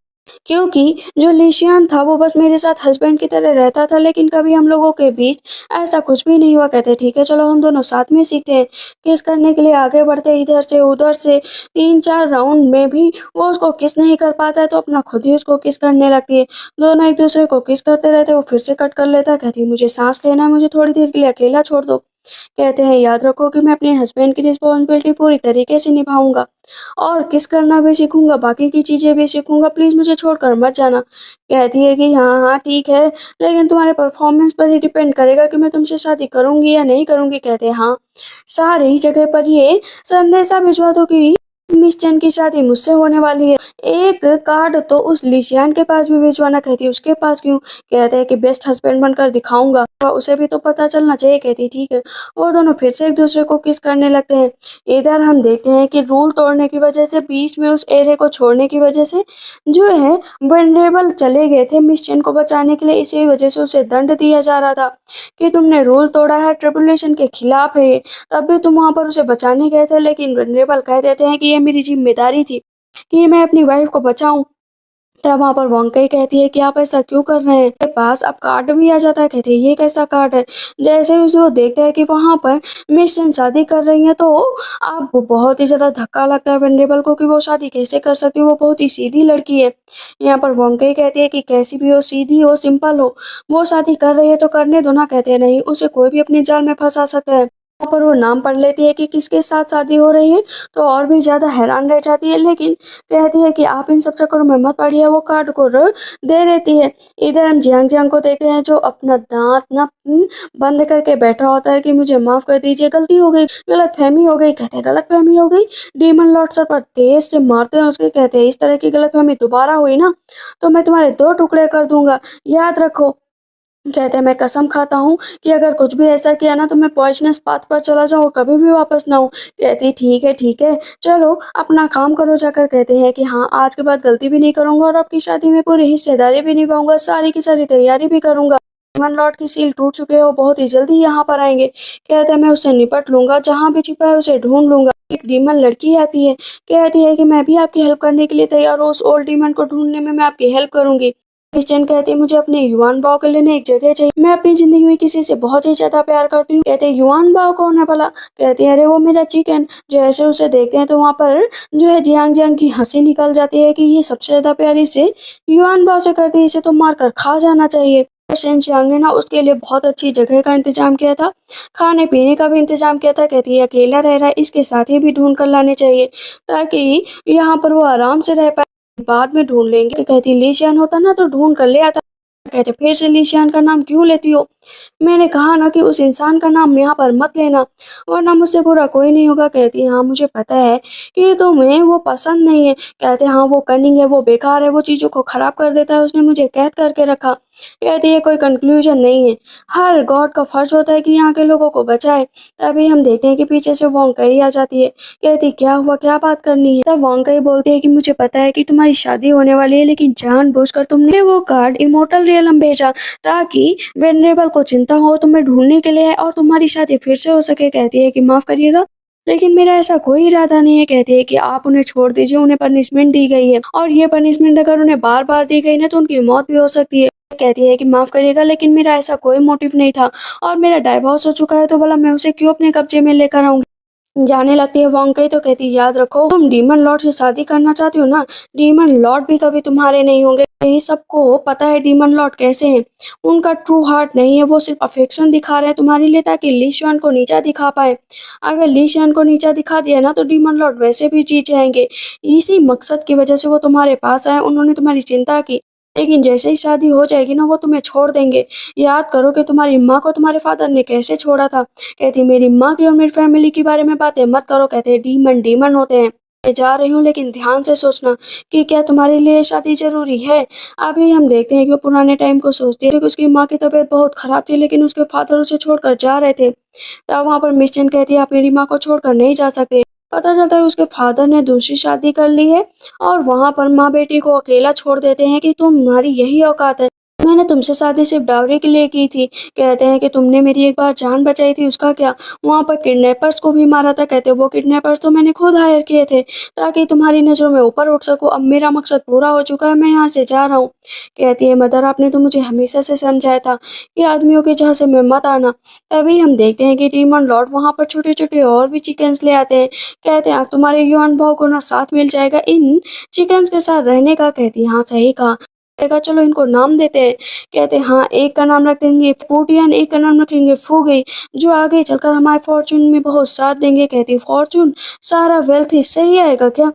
क्योंकि जो लिशियन था वो बस मेरे साथ हस्बैंड की तरह रहता था, लेकिन कभी हम लोगों के बीच ऐसा कुछ भी नहीं हुआ। कहते ठीक है चलो हम दोनों साथ में सीखते हैं। किस करने के लिए आगे बढ़ते हैं, इधर से उधर से 3-4 राउंड में भी वो उसको किस नहीं कर पाता है, तो अपना खुद ही उसको किस करने लगती है। दोनों एक दूसरे को किस करते रहते हैं। वो फिर से कट कर लेता है। कहती है मुझे सांस लेना है, मुझे थोड़ी देर के लिए अकेला छोड़ दो। कहते हैं याद रखो कि मैं अपने हस्बैंड की रिस्पॉन्सिबिलिटी पूरी तरीके से निभाऊंगा और किस करना भी सीखूंगा, बाकी की चीजें भी सीखूंगा, प्लीज मुझे छोड़कर मत जाना। कहती है कि हाँ हाँ ठीक है, लेकिन तुम्हारे परफॉर्मेंस पर ही डिपेंड करेगा कि मैं तुमसे शादी करूंगी या नहीं करूंगी। कहते हैं हाँ, सारी जगह पर ये संदेशा भिजवा दो कि मिस चैन की शादी मुझसे होने वाली है। एक कार्ड तो उस लिशियान के पास भी भिजवाना। कहती है उसके पास क्यों? कहते हैं कि बेस्ट हस्बैंड बनकर दिखाऊंगा, उसे भी तो पता चलना चाहिए। कहती ठीक है। वो दोनों फिर से एक दूसरे को किस करने लगते हैं। इधर हम देखते हैं कि रूल तोड़ने की वजह से, बीच में उस एरिया को छोड़ने की वजह से जो है वनरेबल चले गए थे मिस चैन को बचाने के लिए। इसी वजह से उसे दंड दिया जा रहा था कि तुमने रूल तोड़ा है, ट्रिपुलेशन के खिलाफ है ये। तब भी तुम वहां पर उसे बचाने गए थे, लेकिन वनरेबल कह देते हैं कि ये मेरी जिम्मेदारी थी कि मैं अपनी वाइफ को बचाऊं। तब वहां पर वांगकई कहती है कि आप ऐसा क्यों कर रहे हैं? के पास अब कार्ड भी आ जाता है। कहते हैं ये कैसा कार्ड है? जैसे ही उसे वो देखता है कि वहां पर मिशन शादी कर रही है, तो आपको बहुत ही ज्यादा धक्का लगता है वेनरेबल को कि वो शादी कैसे कर सकती है, वो बहुत ही सीधी लड़की है। यहाँ पर वांगकई कहती है कि कैसी भी हो, सीधी हो, सिंपल हो, वो शादी कर रही है तो करने दो ना। कहते हैं नहीं, उसे कोई भी अपने जाल में फंसा सकता है। वहाँ पर वो नाम पढ़ लेती है कि किसके साथ शादी हो रही है, तो और भी ज्यादा हैरान रह जाती है। लेकिन कहती है कि आप इन सब चक्करों में मत पड़िए, वो कार्ड को दे देती है। इधर हम जियांग जियांग को देखते हैं जो अपना दांत ना बंद करके बैठा होता है कि मुझे माफ कर दीजिए, गलती हो गई, गलत फहमी हो गई। कहते हैं गलत फहमी हो गई? डीमन लॉर्ड सर पर तेज से मारते हैं उसके। कहते हैं इस तरह की गलत फहमी दोबारा हुई ना तो मैं तुम्हारे दो टुकड़े कर दूंगा, याद रखो। कहते हैं मैं कसम खाता हूँ कि अगर कुछ भी ऐसा किया ना तो मैं पॉइजनस पाथ पर चला जाऊँ और कभी भी वापस ना आऊँ। कहती ठीक है, चलो अपना काम करो जाकर। कहते हैं कि हाँ, आज के बाद गलती भी नहीं करूंगा और आपकी शादी में पूरी हिस्सेदारी भी निभाऊंगा, सारी की सारी तैयारी भी करूंगा। डीमन लॉर्ड की सील टूट चुके हैं, वो बहुत ही जल्दी यहाँ पर आएंगे। कहते हैं मैं उससे निपट लूंगा, जहाँ भी छिपा है उसे ढूंढ लूंगा। एक डीमन लड़की आती है, कहती है कि मैं भी आपकी हेल्प करने के लिए तैयार हूँ, उस ओल्ड डीमन को ढूंढने में मैं आपकी हेल्प करूंगी। क्रिश्चियन कहती है मुझे अपने युआन बाओ के लिए एक जगह चाहिए, मैं अपनी जिंदगी में किसी से बहुत ही ज्यादा प्यार करती हूँ। कहते हैं युआन बाओ कौन है भला? कहती है अरे वो मेरा चिकन। जो ऐसे उसे देखते हैं तो वहां पर जो है जियांग जियांग की हंसी निकल जाती है कि ये सबसे ज्यादा प्यार इसे युआन बाओ से करती है, इसे तो मार कर खा जाना चाहिए। शेन चियांग ने ना उसके लिए बहुत अच्छी जगह का इंतजाम किया था, खाने पीने का भी इंतजाम किया था। कहती है अकेला रह रहा है, इसके साथी भी ढूंढ कर लाने चाहिए ताकि यहाँ पर वो आराम से रह पाए, बाद में ढूंढ लेंगे। कहती लीशियन होता ना तो ढूंढ कर ले आता। कहते फिर से लीशियन का नाम क्यों लेती हो? मैंने कहा ना कि उस इंसान का नाम यहाँ पर मत लेना, वरना मुझसे बुरा कोई नहीं होगा। कहती है हाँ मुझे पता है कि तुम्हें वो पसंद नहीं है। कहते हैं हाँ वो कनिंग है, वो बेकार है, वो चीजों को खराब कर देता है, उसने मुझे कैद करके रखा। कहती है कोई कंक्लूजन नहीं है, हर गॉड का फर्ज होता है कि यहाँ के लोगों को बचाए। तभी हम देखते हैं कि पीछे से वांगकई आ जाती है। कहती क्या हुआ, क्या बात करनी है? तब वांगकई बोलती है कि मुझे पता है कि तुम्हारी शादी होने वाली है, लेकिन जानबूझकर तुमने वो कार्ड इमोर्टल रियलम भेजा ताकि वेनरेबल को चिंता हो तुम्हें ढूंढने के लिए और तुम्हारी शादी फिर से हो सके। कहती है कि माफ करिएगा, लेकिन मेरा ऐसा कोई इरादा नहीं है। कहती है कि आप उन्हें छोड़ दीजिए, उन्हें पनिशमेंट दी गई है और ये पनिशमेंट अगर उन्हें बार बार दी गई ना तो उनकी मौत भी हो सकती है। कहती है कि माफ करिएगा, लेकिन मेरा ऐसा कोई मोटिव नहीं था और मेरा डाइवोर्स हो चुका है, तो भला मैं उसे क्यों अपने कब्जे में लेकर आऊंगी। जाने लगती है वांगकई तो कहती है याद रखो तुम डीमन लॉर्ड से शादी करना चाहती हो ना, डीमन लॉर्ड भी कभी तुम्हारे नहीं होंगे। ये सबको पता है डीमन लॉर्ड कैसे हैं, उनका ट्रू हार्ट नहीं है, वो सिर्फ अफेक्शन दिखा रहे हैं तुम्हारे लिए ताकि लीशियन को नीचा दिखा पाए। अगर लीशियन को नीचा दिखा दिया ना तो डीमन लॉर्ड वैसे भी जीत जाएंगे। इसी मकसद की वजह से वो तुम्हारे पास आए, उन्होंने तुम्हारी चिंता की, लेकिन जैसे ही शादी हो जाएगी ना वो तुम्हें छोड़ देंगे। याद करो कि तुम्हारी माँ को तुम्हारे फादर ने कैसे छोड़ा था। कहती मेरी माँ की और मेरी फैमिली के बारे में बातें मत करो। कहते डीमन डीमन होते हैं। मैं जा रही हूँ, लेकिन ध्यान से सोचना कि क्या तुम्हारे लिए शादी जरूरी है। अभी हम देखते हैं कि वो पुराने टाइम को सोचती है कि उसकी माँ की तबीयत बहुत खराब थी, लेकिन उसके फादर उसे छोड़कर जा रहे थे। तब वहां पर मिशन कहती है आप मेरी माँ को छोड़कर नहीं जा सकते। पता चलता है उसके फादर ने दूसरी शादी कर ली है और वहां पर माँ बेटी को अकेला छोड़ देते हैं कि तुम्हारी यही औकात है, मैंने तुमसे शादी सिर्फ डाउरी के लिए की थी। कहते हैं कि तुमने मेरी एक बार जान बचाई थी, उसका क्या? वहां पर किडनैपर्स को भी मारा था। कहते वो किडनैपर्स तो मैंने खुद हायर किए थे ताकि तुम्हारी नजरों में ऊपर उठ सकूं। अब मेरा मकसद पूरा हो चुका है, मैं यहाँ से जा रहा हूँ। कहती है मदर आपने तो मुझे हमेशा से समझाया था कि आदमियों के जहाँ से में मत आना। तभी हम देखते हैं कि डीमन लॉर्ड वहां पर छोटे छोटे और भी चिकन्स ले आते हैं। कहते हैं अब तुम्हारे युवान भाव को ना साथ मिल जाएगा इन चिकन्स के साथ रहने का। कहती है हाँ सही कहा। कहेगा चलो इनको नाम देते हैं। कहते हैं हाँ, एक का नाम रख देंगे पोटियन, एक का नाम रखेंगे फुगई, जो आगे चलकर हमारे फॉर्च्यून में बहुत साथ देंगे। कहती है फॉर्च्यून सारा वेल्थ इससे ही आएगा क्या?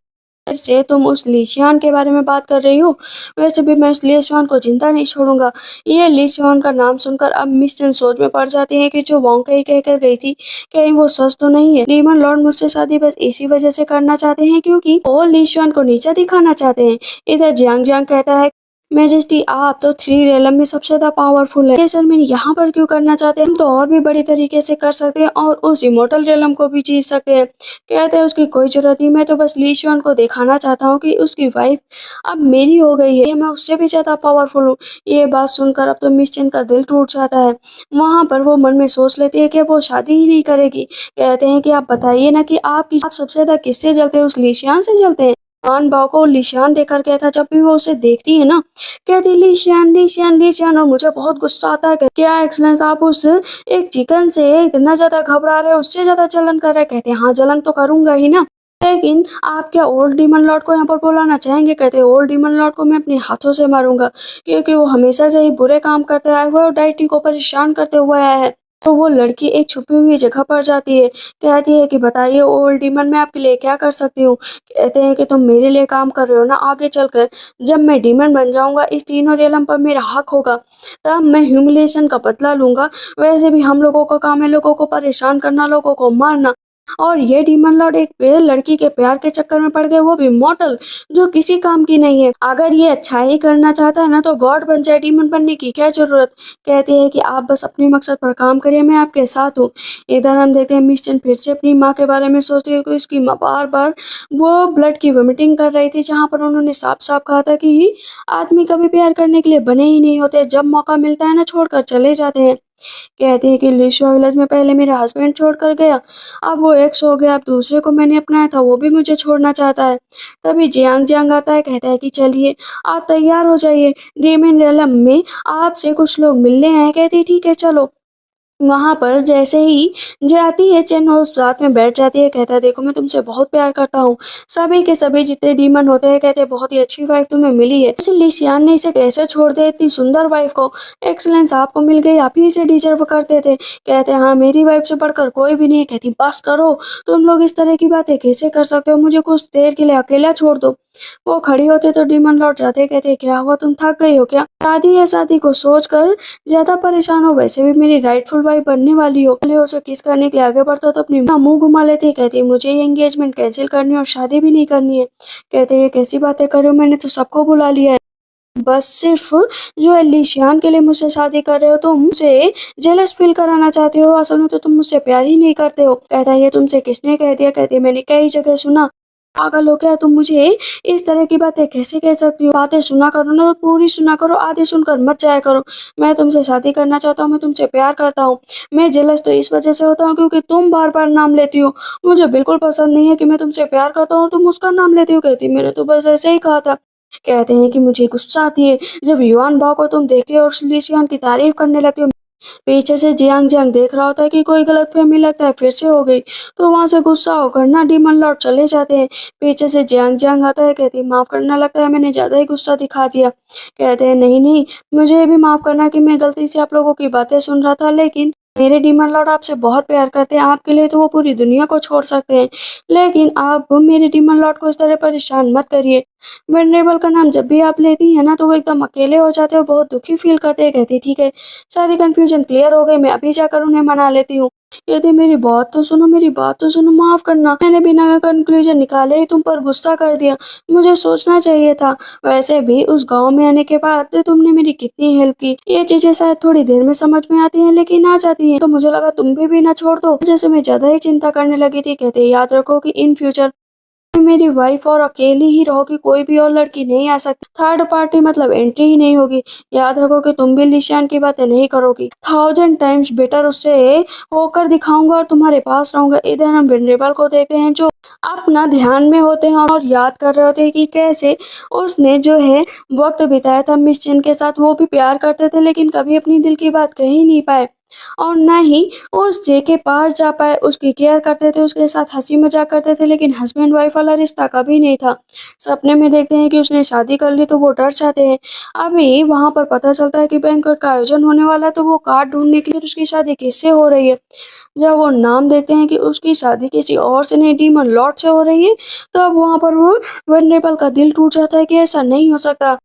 से तुम उस लीशियान के बारे में बात कर रही हो, वैसे भी मैं उस लीशियान को जिंदा नहीं छोड़ूंगा। ये लीशियान का नाम सुनकर अब मिस चेन सोच में पड़ जाती है कि जो वोंका ही कहकर गई थी कहीं वो सच तो नहीं है। डीमन लॉर्ड मुझसे शादी बस इसी वजह से करना चाहते हैं क्योंकि वो लीशियान को नीचा दिखाना चाहते हैं। इधर जियांग जियांग कहता है मैजेस्टी आप तो थ्री रेलम में सबसे ज्यादा पावरफुल है, सर मैंने यहाँ पर क्यों करना चाहते हैं? हम तो और भी बड़ी तरीके से कर सकते हैं और उस इमोर्टल रेलम को भी जीत सकते हैं। कहते हैं उसकी कोई जरूरत नहीं, मैं तो बस लीशियन को दिखाना चाहता हूँ कि उसकी वाइफ अब मेरी हो गई है, मैं उससे भी ज्यादा पावरफुल हूँ। ये बात सुनकर अब तो मिस चेन का दिल टूट जाता है। वहां पर वो मन में सोच लेती है कि वो शादी ही नहीं करेगी। कहते हैं कि आप बताइए ना कि आप सबसे ज्यादा किससे जलते हैं? उस लीशियान से जलते हैं? आन बाव को लिशियान देखकर कहता जब भी वो उसे देखती है ना, कहती लिशियान लिशियान लिशियान, और मुझे बहुत गुस्सा आता है। क्या एक्सलेंस आप उस एक चिकन से इतना ज्यादा घबरा रहे हो, उससे ज्यादा जलन कर रहे हैं? कहते हैं हाँ जलन तो करूंगा ही ना, लेकिन आप क्या ओल्ड डीमन लॉर्ड को यहाँ पर बुलाना चाहेंगे? कहते हैं ओल्ड डीमन लॉर्ड को मैं अपने हाथों से मारूंगा क्योंकि वो हमेशा से ही बुरे काम करते आए हुए और डाइटी को परेशान करते हुए आया है। तो वो लड़की एक छुपी हुई जगह पर जाती है, कहती है कि बताइए ओल्ड डीमन मैं आपके लिए क्या कर सकती हूँ? कहते हैं कि तुम मेरे लिए काम कर रहे हो ना, आगे चलकर जब मैं डीमन बन जाऊंगा इस तीनों रेलम पर मेरा हक होगा, तब मैं ह्यूमिलेशन का बदला लूंगा। वैसे भी हम लोगों का काम है लोगों को परेशान करना, लोगों को मारना, और ये डीमन लॉर्ड एक लड़की के प्यार के चक्कर में पड़ गए, वो भी मॉडल जो किसी काम की नहीं है। अगर ये अच्छाई करना चाहता है ना तो गॉड बन जाए, डीमन बनने की क्या जरूरत? कहते हैं कि आप बस अपने मकसद पर काम करिए, मैं आपके साथ हूँ। इधर हम देखते हैं मिस चेन फिर से अपनी माँ के बारे में सोचती है कि उसकी माँ बार बार वो ब्लड की वोमिटिंग कर रही थी, जहाँ पर उन्होंने साफ साफ कहा था कि आदमी कभी प्यार करने के लिए बने ही नहीं होते, जब मौका मिलता है ना छोड़कर चले जाते हैं। कहती है कि लिशा विलेज में पहले मेरा हस्बैंड छोड़कर गया, अब वो एक्स हो गया, अब दूसरे को मैंने अपनाया था, वो भी मुझे छोड़ना चाहता है। तभी जियांग जियांग आता है, कहता है कि चलिए आप तैयार हो जाइए, ड्रीम रेलम में आपसे कुछ लोग मिलने आए। कहती ठीक है चलो। वहां पर जैसे ही जाती है चेन और साथ में बैठ जाती है, कहता है देखो मैं तुमसे बहुत प्यार करता हूँ। सभी के सभी जितने डीमन होते हैं कहते हैं बहुत ही अच्छी वाइफ तुम्हें मिली है, इस लिशियान ने इसे कैसे छोड़ दिया इतनी सुंदर वाइफ को? एक्सलेंस आपको मिल गई, आप ही इसे डिजर्व करते थे। कहते हैं हाँ मेरी वाइफ से बढ़कर कोई भी नहीं है। कहती बस करो, तुम लोग इस तरह की बातें कैसे कर सकते हो? मुझे कुछ देर के लिए अकेला छोड़ दो। वो खड़ी होते तो डीमन लौट जाते, कहते क्या हुआ तुम थक गई हो क्या? शादी है, शादी को सोचकर ज्यादा परेशान हो, वैसे भी मेरी राइटफुल वाइफ बनने वाली हो। पहले उसे किस करने के लिए आगे बढ़ता तो अपनी माँ मुंह घुमा लेती, कहती मुझे ये एंगेजमेंट कैंसिल करनी है और शादी भी नहीं करनी है। कहते ये कैसी बातें कर रहे हो, मैंने तो सबको बुला लिया है, बस सिर्फ जो है लिशियान के लिए मुझसे शादी कर रहे हो, तुम मुझे जेलस फील कराना चाहते हो, असल में तो तुम मुझसे प्यार ही नहीं करते हो। कहता है ये तुमसे किसने कह दिया? कहती मैंने कई जगह सुना। पागल हो क्या तुम? मुझे इस तरह की बातें कैसे कह सकती हो? बातें सुना करो ना तो पूरी सुना करो, आधे सुनकर मत जाया करो। मैं तुमसे शादी करना चाहता हूँ, मैं तुमसे प्यार करता हूँ। मैं जेलस तो इस वजह से होता हूँ क्योंकि तुम बार बार नाम लेती हो। मुझे बिल्कुल पसंद नहीं है कि मैं तुमसे प्यार करता हूँ तुम उसका नाम लेती हो। कहती मैंने तो बस ऐसे ही कहा था। कहते हैं कि मुझे गुस्सा आती है जब युआन भाव को तुम देखते हो और लिशियान की तारीफ करने लगते हो। पीछे से जियांग जियांग देख रहा होता है कि कोई गलतफहमी, लगता है फिर से हो गई, तो वहां से गुस्सा होकर ना डीमन लॉर्ड चले जाते हैं। पीछे से जियांग जियांग आता है, कहती माफ करना, लगता है मैंने ज्यादा ही गुस्सा दिखा दिया। कहते हैं नहीं नहीं, मुझे भी माफ करना कि मैं गलती से आप लोगों की बातें सुन रहा था, लेकिन मेरे डीमन लॉर्ड आपसे बहुत प्यार करते हैं, आपके लिए तो वो पूरी दुनिया को छोड़ सकते हैं, लेकिन आप मेरे डीमन लॉर्ड को इस तरह परेशान मत करिए। वनरेबल का नाम जब भी आप लेती है ना तो वो एकदम अकेले हो जाते हैं और बहुत दुखी फील करते हैं। कहती ठीक है, सारी कंफ्यूजन क्लियर हो गई, मैं अभी जाकर उन्हें मना लेती हूँ। यदि मेरी बात तो सुनो, मेरी बात तो सुनो, माफ करना, मैंने बिना कंक्लूजन निकाले ही तुम पर गुस्सा कर दिया, मुझे सोचना चाहिए था। वैसे भी उस गांव में आने के बाद तुमने मेरी कितनी हेल्प की, ये चीजें शायद थोड़ी देर में समझ में आती हैं लेकिन आ जाती हैं, तो मुझे लगा तुम भी ना छोड़ दो, जैसे मैं ज्यादा ही चिंता करने लगी थी। कहते याद रखो कि इन फ्यूचर मेरी वाइफ और अकेली ही रहोगी, कोई भी और लड़की नहीं आ सकती, थर्ड पार्टी मतलब एंट्री ही नहीं होगी। याद रखो कि तुम भी लिशियान की बातें नहीं करोगी, 1000 टाइम्स बेटर उससे होकर दिखाऊंगा और तुम्हारे पास रहूंगा। इधर हम वेनरेबल को देख रहे हैं जो अपना ध्यान में होते हैं और याद कर रहे होते हैं कि कैसे उसने जो है वक्त बिताया था मिस चेन के साथ, वो भी प्यार करते थे लेकिन कभी अपनी दिल की बात कह ही नहीं पाए। और ना ही उस जे के पास जा पाए, उसकी केयर करते थे, उसके साथ हंसी मजाक करते थे, लेकिन हस्बैंड वाइफ वाला रिश्ता कभी नहीं था। सपने में देखते हैं कि उसने शादी कर ली तो वो डर जाते हैं। अभी वहां पर पता चलता है कि बैंकट का आयोजन होने वाला है, तो वो कार्ड ढूंढने के लिए उसकी शादी किससे हो रही है। जब वो नाम देते हैं कि उसकी शादी किसी और से नहीं, डीमन लॉर्ड से हो रही है, तब वहां पर वो वेनरेबल का दिल टूट जाता है कि ऐसा नहीं हो सकता।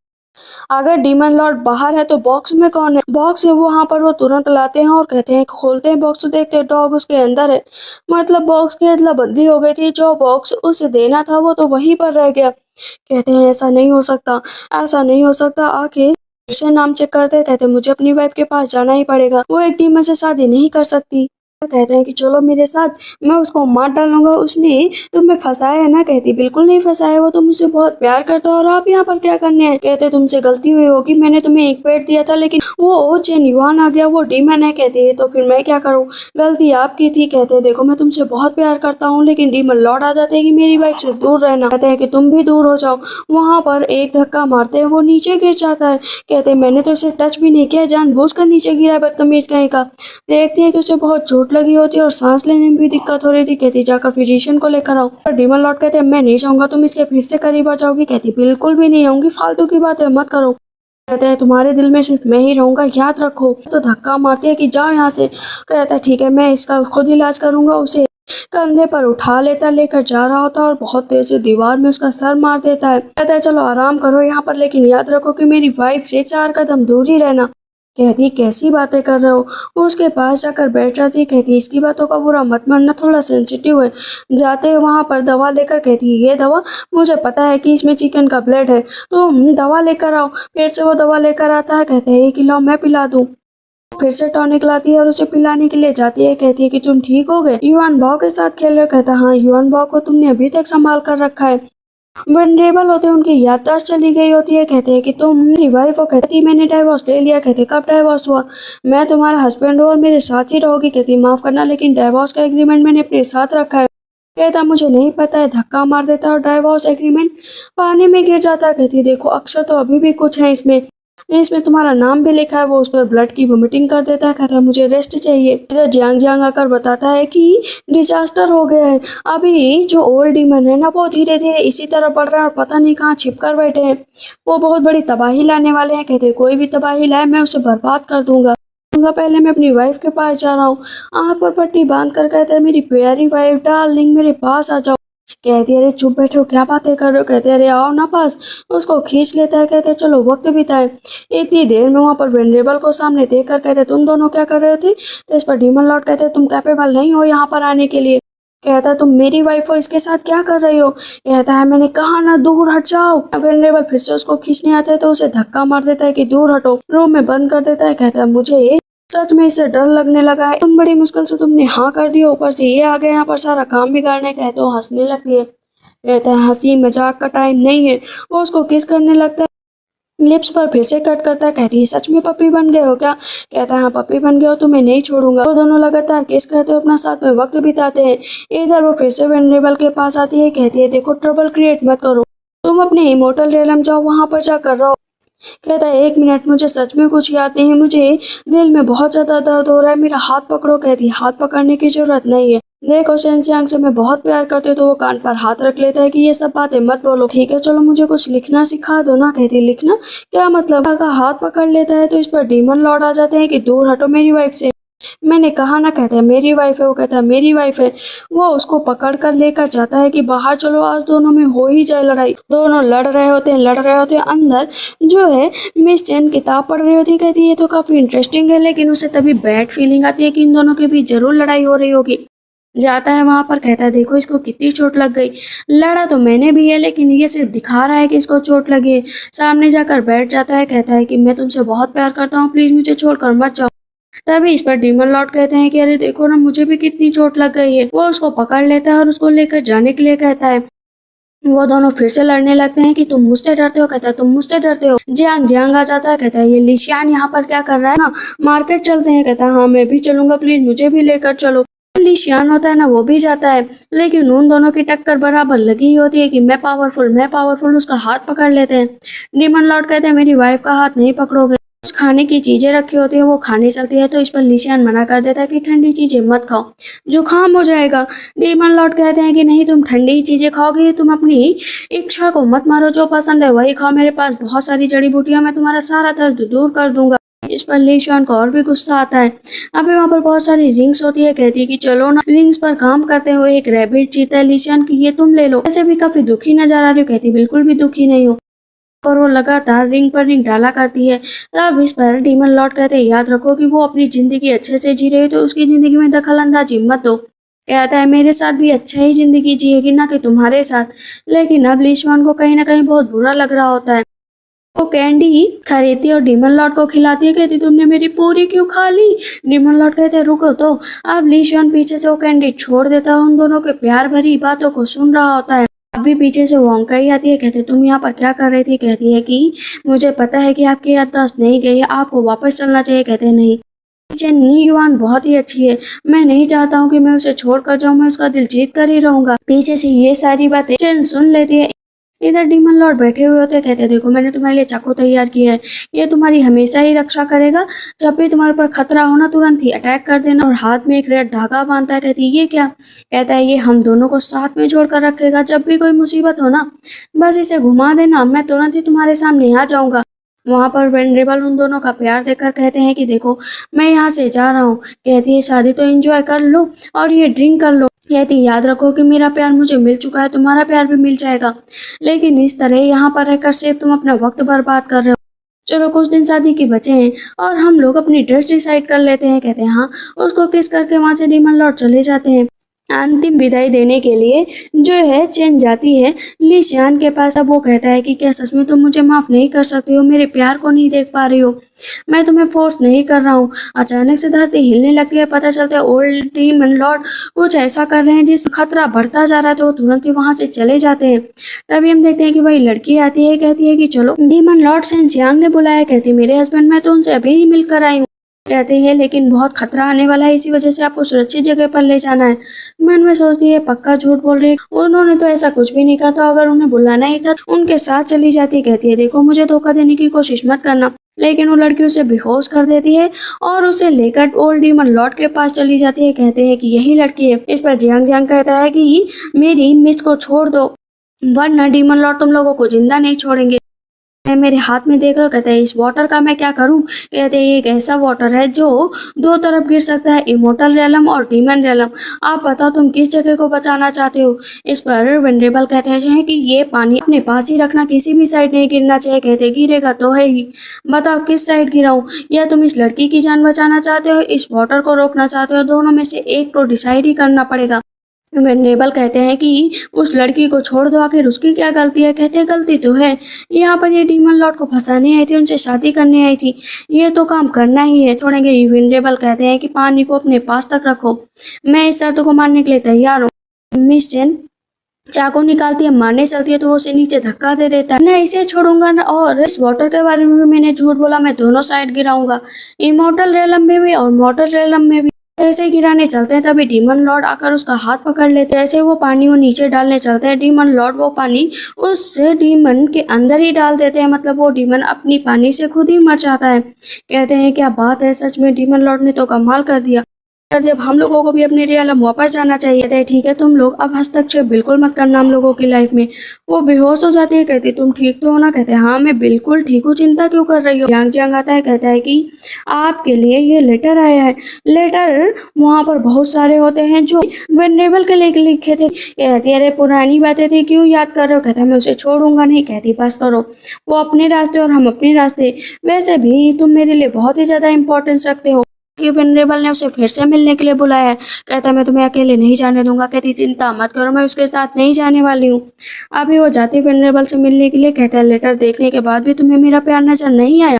अगर डीमन लॉर्ड बाहर है तो बॉक्स में कौन है। बॉक्स है वहां पर वो तुरंत लाते हैं और कहते हैं, खोलते हैं बॉक्स तो देखते हैं डॉग उसके अंदर है। मतलब बॉक्स की अदला बदली हो गई थी, जो बॉक्स उसे देना था वो तो वहीं पर रह गया। कहते हैं ऐसा नहीं हो सकता, ऐसा नहीं हो सकता। आखिर फिर से नाम चेक करते हैं, कहते हैं मुझे अपनी वाइफ के पास जाना ही पड़ेगा, वो एक डीमन से शादी नहीं कर सकती। कहते हैं कि चलो मेरे साथ, मैं उसको मार डालूंगा, उसने तुम्हें फंसाया है ना। कहती बिल्कुल नहीं फंसाया, वो तो मुझसे बहुत प्यार करता है और आप यहाँ पर क्या करने हैं। कहते तुमसे गलती हुई होगी, मैंने तुम्हें एक पेट दिया था लेकिन वो चेन युआन आ गया, वो डीमन है। कहती है तो फिर मैं क्या करूँ, गलती आपकी थी। कहते हैं देखो मैं तुमसे बहुत प्यार करता हूँ, लेकिन डीमन लौट आ जाते हैं कि मेरी वाइफ से दूर रहना। कहते हैं कि तुम भी दूर हो जाओ। वहां पर एक धक्का मारते हैं, वो नीचे गिर जाता है। कहते हैं मैंने तो उसे टच भी नहीं किया, जानबूझकर नीचे गिरा, बदतमीज कहीं का। देखती है कि उसे बहुत चोट लगी होती है और सांस लेने में भी दिक्कत हो रही थी। कहती जाकर फिजिशियन को लेकर आओ। पर डीमन लॉर्ड कहते हैं मैं नहीं चाहूंगा तुम इसके फिर से करीब आ जाओगी। कहती बिल्कुल भी नहीं आऊंगी, फालतू की बात है मत करो। कहते हैं तुम्हारे दिल में सिर्फ मैं ही रहूंगा, याद रखो। तो धक्का मारती है कि जाओ यहाँ से। कहता है ठीक है, मैं इसका खुद इलाज करूंगा। उसे कंधे पर उठा लेता, लेकर जा रहा होता और बहुत तेज से दीवार में उसका सर मार देता है। कहता है चलो आराम करो यहाँ पर, लेकिन याद रखो कि मेरी वाइफ से 4 कदम दूर ही रहना। कहती कैसी बातें कर रहे हो। वो उसके पास जाकर बैठ जाती। कहती इसकी बातों का बुरा मत मानना, थोड़ा सेंसिटिव है। जाते हैं वहां पर दवा लेकर। कहती ये दवा, मुझे पता है कि इसमें चिकन का ब्लड है, तुम दवा लेकर आओ। फिर से वो दवा लेकर आता है। कहते हैं ये खिलाओ, मैं पिला दूं। फिर से टॉनिक लाती है और उसे पिलाने के लिए जाती है। कहती है कि तुम ठीक हो गए, युआन भाव के साथ खेल रहे हो। कहता हाँ, युआन भाव को तुमने अभी तक संभाल कर रखा है। वनरेबल होते हैं, उनकी याददाश्त चली गई होती है। कहते हैं कि तुम मेरी वाइफ हो। कहती मैंने डाइवोर्स ले लिया। कहते कब डाइवोर्स हुआ, मैं तुम्हारा हस्बैंड हूँ और मेरे साथ ही रहोगी। कहती माफ करना, लेकिन डाइवोर्स का एग्रीमेंट मैंने अपने साथ रखा है। कहता मुझे नहीं पता है। धक्का मार देता और डाइवोर्स एग्रीमेंट पानी में गिर जाता है। कहती देखो अक्षर तो अभी भी कुछ है इसमें, इसमें तुम्हारा नाम भी लिखा है। वो उस पर ब्लड की वोमिटिंग कर देता है। कहता है मुझे रेस्ट चाहिए। इधर जियांग जियांग आकर बताता है कि डिजास्टर हो गया है। अभी जो ओल्ड डीमन है ना, वो धीरे धीरे इसी तरह बढ़ रहा है और पता नहीं कहाँ छिप कर बैठे हैं। वो बहुत बड़ी तबाही लाने वाले हैं। कहते कोई भी तबाही लाए मैं उसे बर्बाद कर दूंगा। पहले मैं अपनी वाइफ के पास जा रहा हूँ। आंख पर पट्टी बांध कर कहते हैं मेरी प्यारी वाइफ डार्लिंग मेरे पास आ जाओ। कहती है अरे चुप बैठो, क्या बातें कर रहे हो। कहते अरे आओ ना पास। उसको खींच लेता है। कहते चलो वक्त बिताए। इतनी देर में वहां पर वेनरेबल को सामने देखकर कहते तुम दोनों क्या कर रहे थे। तो इस पर डीमन लॉर्ड कहते तुम कैपेबल नहीं हो यहाँ पर आने के लिए। कहता तुम मेरी वाइफ हो, इसके साथ क्या कर रही हो। कहता है मैंने कहा ना दूर हट जाओ। वेनरेबल फिर से उसको खींचने आता है तो उसे धक्का मार देता है कि दूर हटो, रूम में बंद कर देता है। कहता है मुझे सच में इससे डर लगने लगा है, तुम बड़ी मुश्किल से तुमने हाँ कर दिया, ऊपर से ये आ गए यहाँ पर सारा काम बिगाड़ने। कहते हो हंसने लगती है। कहता है हंसी मजाक का टाइम नहीं है। वो उसको किस करने लगता है, लिप्स पर फिर से कट करता है। कहती है सच में पप्पी बन गए हो क्या। कहता है हाँ पप्पी बन गए हो, तुम्हें नहीं छोड़ूंगा। वो दोनों लगातार किस करते हो, अपना साथ में वक्त बिताते हैं। इधर वो फिर से वेनरेबल के पास आती है। कहती है देखो ट्रबल क्रिएट मत करो, तुम अपने इमोर्टल रियलम जाओ, वहां पर जाकर रहो। कहता है 1 मिनट, मुझे सच में कुछ याद नहीं है, मुझे दिल में बहुत ज्यादा दर्द हो रहा है, मेरा हाथ पकड़ो। कहती हाथ पकड़ने की जरूरत नहीं है, देखो सेंसियांग से मैं बहुत प्यार करती हूँ। तो वो कान पर हाथ रख लेता है कि ये सब बातें मत बोलो, ठीक है चलो मुझे कुछ लिखना सिखा दो ना। कहती लिखना क्या मतलब। का हाथ पकड़ लेता है तो इस पर डीमन लौट आ जाते हैं कि दूर हटो मेरी वाइफ से, मैंने कहा ना। कहता है मेरी वाइफ है। वो कहता है मेरी वाइफ है। वो उसको पकड़ कर लेकर जाता है कि बाहर चलो, आज दोनों में हो ही जाए लड़ाई। दोनों लड़ रहे होते हैं। अंदर जो है मिस चैन किताब पढ़ रही होती है। कहती है ये तो काफी इंटरेस्टिंग है, लेकिन उसे तभी बैड फीलिंग आती है कि इन दोनों के बीच जरूर लड़ाई हो रही होगी। जाता है वहां पर। कहता है देखो इसको कितनी चोट लग गई, लड़ा तो मैंने भी है लेकिन ये सिर्फ दिखा रहा है कि इसको चोट लगी है। सामने जाकर बैठ जाता है। कहता है कि मैं तुमसे बहुत प्यार करता हूँ, प्लीज मुझे छोड़कर मत जाओ। तभी इस पर डीमन लॉर्ड कहते हैं कि अरे देखो ना मुझे भी कितनी चोट लग गई है। वो उसको पकड़ लेता है और उसको लेकर जाने के लिए कहता है। वो दोनों फिर से लड़ने लगते हैं कि तुम मुझसे डरते हो। कहता है तुम मुझसे डरते हो। जियांग जियांग आ जाता है। कहता है ये लिशियान यहाँ पर क्या कर रहा है ना, मार्केट चलते हैं। कहता है हाँ मैं भी चलूंगा, प्लीज मुझे भी लेकर चलो। लिशियान होता है ना, वो भी जाता है, लेकिन उन दोनों की टक्कर बराबर लगी ही होती है कि मैं पावरफुल। उसका हाथ पकड़ लेते हैं। डीमन लॉर्ड कहते हैं मेरी वाइफ का हाथ नहीं पकड़ोगे, कुछ खाने की चीजें रखी होती है वो खाने चलती है, तो इस पर लिशियन मना कर देता है कि ठंडी चीजें मत खाओ, जुकाम हो जाएगा। डीमन लॉर्ड कहते हैं कि नहीं, तुम ठंडी चीजें खाओगी, तुम अपनी इच्छा को मत मारो, जो पसंद है वही खाओ, मेरे पास बहुत सारी जड़ी बूटियां, मैं तुम्हारा सारा दर्द दूर कर दूंगा। इस पर लिशियन को और भी गुस्सा आता है। अभी वहाँ पर बहुत सारी रिंग्स होती है, कहती है कि चलो ना। रिंग्स पर काम करते हुए एक रैबिट जीता है लिशियन की, ये तुम ले लो। ऐसे भी काफी दुखी नजर आ रही हो, कहती बिल्कुल भी दुखी नहीं हो। और वो लगातार रिंग पर रिंग डाला करती है। तब इस पर डीमन लॉर्ड कहते हैं याद रखो कि वो अपनी जिंदगी अच्छे से जी रही है, तो उसकी जिंदगी में दखल अंदाजी मत दो। कहता है मेरे साथ भी अच्छा ही जिंदगी जिएगी, ना कि तुम्हारे साथ। लेकिन अब लिशियन को कहीं ना कहीं बहुत बुरा लग रहा होता है। वो कैंडी खरीदती है और डीमन लॉर्ड को खिलाती है, कहती तुमने मेरी पूरी क्यों खा ली। डीमन लॉर्ड कहते हैं रुको तो। अब लिशियन पीछे से वो कैंडी छोड़ देता है, उन दोनों के प्यार भरी बातों को सुन रहा होता है। अभी पीछे से वोंका ही आती है, कहते तुम यहाँ पर क्या कर रही थी। कहती है कि मुझे पता है कि आपकी याददाश्त नहीं गई है, आपको वापस चलना चाहिए। कहते हैं नहीं, चेन युआन बहुत ही अच्छी है, मैं नहीं चाहता हूँ कि मैं उसे छोड़ कर जाऊँ, मैं उसका दिल जीत कर ही रहूंगा। पीछे से ये सारी बातें चेन सुन लेती है। इधर डीमन लॉर्ड बैठे हुए होते, कहते देखो मैंने तुम्हारे लिए चाकू तैयार किया है, ये तुम्हारी हमेशा ही रक्षा करेगा। जब भी तुम्हारे पर खतरा हो ना, तुरंत ही अटैक कर देना। और हाथ में एक रेड धागा बांधता है। कहती ये क्या। कहता है ये हम दोनों को साथ में जोड़कर रखेगा, जब भी कोई मुसीबत हो ना बस इसे घुमा देना, मैं तुरंत ही तुम्हारे सामने आ जाऊंगा। वहां पर वेनरेबल उन दोनों का प्यार देखकर कहते हैं कि देखो मैं यहाँ से जा रहा हूँ। कहती है शादी तो एंजॉय कर लो और ये ड्रिंक कर लो। कहती याद रखो कि मेरा प्यार मुझे मिल चुका है, तुम्हारा प्यार भी मिल जाएगा, लेकिन इस तरह यहाँ पर रहकर सिर्फ तुम अपना वक्त बर्बाद कर रहे हो। चलो कुछ दिन शादी के बचे हैं और हम लोग अपनी ड्रेस डिसाइड कर लेते हैं। कहते हैं हाँ। उसको किस करके वहां से डीमन लॉर्ड चले जाते हैं। अंतिम विदाई देने के लिए जो है चेन जाती है लिशियन के पास। अब वो कहता है कि क्या सच में तुम मुझे माफ नहीं कर सकती हो, मेरे प्यार को नहीं देख पा रही हो, मैं तुम्हें फोर्स नहीं कर रहा हूँ। अचानक से धरती हिलने लगती है, पता चलता है ओल्ड डीमन लॉर्ड कुछ ऐसा कर रहे हैं जिस खतरा बढ़ता जा रहा है, तो वो तुरंत ही वहां से चले जाते हैं। तभी हम देखते हैं कि वही लड़की आती है, कहती है कि चलो। डीमन लॉर्ड सेंचियांग ने बुलाया। कहती मेरे हस्बैंड मैं तो उनसे अभी ही मिलकर आई हूँ। कहते हैं लेकिन बहुत खतरा आने वाला है, इसी वजह से आपको सुरक्षित जगह पर ले जाना है। मन में सोचती है पक्का झूठ बोल रही है, उन्होंने तो ऐसा कुछ भी नहीं कहा था, अगर उन्हें बुलाना ही था तो उनके साथ चली जाती। कहती है देखो मुझे धोखा देने की कोशिश मत करना। लेकिन वो लड़की उसे बेहोश कर देती है और उसे लेकर ओल्ड डीमन लॉर्ड के पास चली जाती है। कहते हैं कि यही लड़की है। इस पर जियांग जियांग कहता है कि मेरी मिस को छोड़ दो, वरना डीमन लॉर्ड तुम लोगों को जिंदा नहीं छोड़ेंगे। मेरे हाथ में देख रहे हो। कहते हैं इस वाटर का मैं क्या करूं। कहते हैं ये एक ऐसा वाटर है जो दो तरफ गिर सकता है, इमोर्टल रेलम और डीमन रेलम। आप बताओ तुम किस जगह को बचाना चाहते हो। इस पर वेनरेबल कहते हैं कि ये पानी अपने पास ही रखना, किसी भी साइड नहीं गिरना चाहिए। कहते गिरेगा तो है ही, बताओ किस साइड गिराऊं। या तुम इस लड़की की जान बचाना चाहते हो, इस वाटर को रोकना चाहते हो, दोनों में से एक तो डिसाइड ही करना पड़ेगा। वेनरेबल कहते हैं कि उस लड़की को छोड़ दो, आखिर उसकी क्या गलती है। कहते हैं गलती तो है, यहाँ पर ये डीमन लॉर्ड को फंसाने आई थी, उनसे शादी करने आई थी, ये तो काम करना ही है, छोड़ेंगे। वेनरेबल कहते हैं कि पानी को अपने पास तक रखो, मैं इस शर्त को मानने के लिए तैयार हूँ। मिस चेन चाकू निकालती है, मारने चलती है तो वो उसे नीचे धक्का दे देता है। मैं इसे छोड़ूंगा ना, और इस वाटर के बारे में भी मैंने झूठ बोला, मैं दोनों साइड गिराऊंगा, इमोर्टल रेलम में भी और मॉर्टल रेलम में भी। ऐसे गिराने चलते हैं, तभी डीमन लॉर्ड आकर उसका हाथ पकड़ लेते हैं। ऐसे वो पानी वो नीचे डालने चलते हैं, डीमन लॉर्ड वो पानी उस डीमन के अंदर ही डाल देते हैं, मतलब वो डीमन अपनी पानी से खुद ही मर जाता है। कहते हैं क्या बात है, सच में डीमन लॉर्ड ने तो कमाल कर दिया। जब हम लोगों को भी अपने रियल में वापस जाना चाहिए था। ठीक है तुम लोग अब हस्तक्षेप बिल्कुल मत करना हम लोगों की लाइफ में। वो बेहोश हो जाती है, कहती तुम ठीक तो हो ना। कहते हैं हाँ मैं बिल्कुल ठीक हूँ, चिंता क्यों कर रही हो। जियांग जियांग आता है, कहता है कि आपके लिए ये लेटर आया है। लेटर वहाँ पर बहुत सारे होते हैं जो वेनरेबल के लिए लिखे थे। कहती अरे पुरानी बातें थी, क्यों याद कर रहे हो। कहता है मैं उसे छोड़ूंगा नहीं। कहती बस करो, वो अपने रास्ते और हम अपने रास्ते, वैसे भी तुम मेरे लिए बहुत ही ज्यादा इंपॉर्टेंस रखते हो। वेनरेबल ने उसे फिर से मिलने के लिए बुलाया है। कहता है मैं तुम्हें अकेले नहीं जाने दूंगा। कहती चिंता मत करो, मैं उसके साथ नहीं जाने वाली हूँ। अभी वो जाती वेनरेबल से मिलने के लिए। कहता है लेटर देखने के बाद भी तुम्हें मेरा प्यार नजर नहीं आया।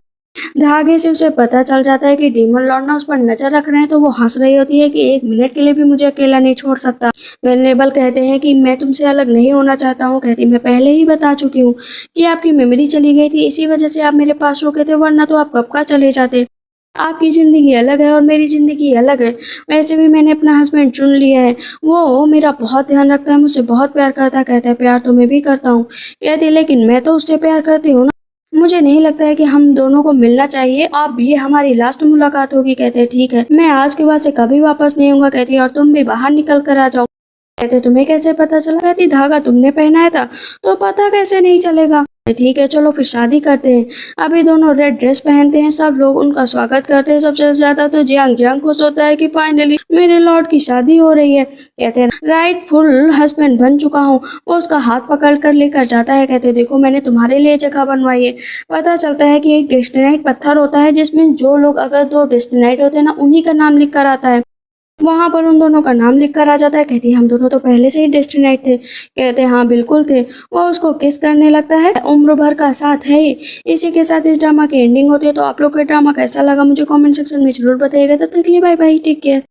धागे से उसे पता चल जाता है कि डीमन लॉर्ड ना उस पर नजर रख रहे हैं, तो वो हंस रही होती है कि एक मिनट के लिए भी मुझे अकेला नहीं छोड़ सकता। वेनरेबल कहते हैं कि मैं तुमसे अलग नहीं होना चाहता हूँ। कहती मैं पहले ही बता चुकी हूँ कि आपकी मेमोरी चली गई थी, इसी वजह से आप मेरे पास रुके थे, वरना तो आप कब का चले जाते। आपकी ज़िंदगी अलग है और मेरी ज़िंदगी अलग है। वैसे भी मैंने अपना हस्बैंड चुन लिया है, वो मेरा बहुत ध्यान रखता है, मुझसे बहुत प्यार करता है। कहता है प्यार तो मैं भी करता हूँ। कहती है लेकिन मैं तो उससे प्यार करती हूँ ना। मुझे नहीं लगता है कि हम दोनों को मिलना चाहिए, अब ये हमारी लास्ट मुलाकात होगी। कहते हैं ठीक है, मैं आज के बाद से कभी वापस नहीं आऊंगा। कहती है और तुम भी बाहर निकल कर आ जाओ। कहते तुम्हें कैसे पता चला? कहती धागा तुमने पहनाया था तो पता कैसे नहीं चलेगा। ठीक है चलो फिर शादी करते हैं। अभी दोनों रेड ड्रेस पहनते हैं, सब लोग उनका स्वागत करते हैं। सबसे ज्यादा तो जियांग जियांग खुश होता है कि फाइनली मेरे लॉर्ड की शादी हो रही है। कहते हैं राइटफुल हस्बैंड बन चुका हूँ। वो उसका हाथ पकड़ कर लेकर जाता है। कहते देखो मैंने तुम्हारे लिए जगह बनवाई है। पता चलता है कि एक डेस्टिनाइट पत्थर होता है जिसमें जो लोग अगर दो डेस्टिनाइट होते हैं ना उन्हीं का नाम लिख कर आता है। वहां पर उन दोनों का नाम लिख कर आ जाता है। कहती है हम दोनों तो पहले से ही डेस्टिनेट थे। कहते हैं हाँ बिल्कुल थे। वो उसको किस करने लगता है। उम्र भर का साथ है ये। इसी के साथ इस ड्रामा की एंडिंग होती है। तो आप लोग का ड्रामा कैसा लगा मुझे कमेंट सेक्शन में जरूर बताइएगा। तब तक के लिए बाय बाय, टेक केयर।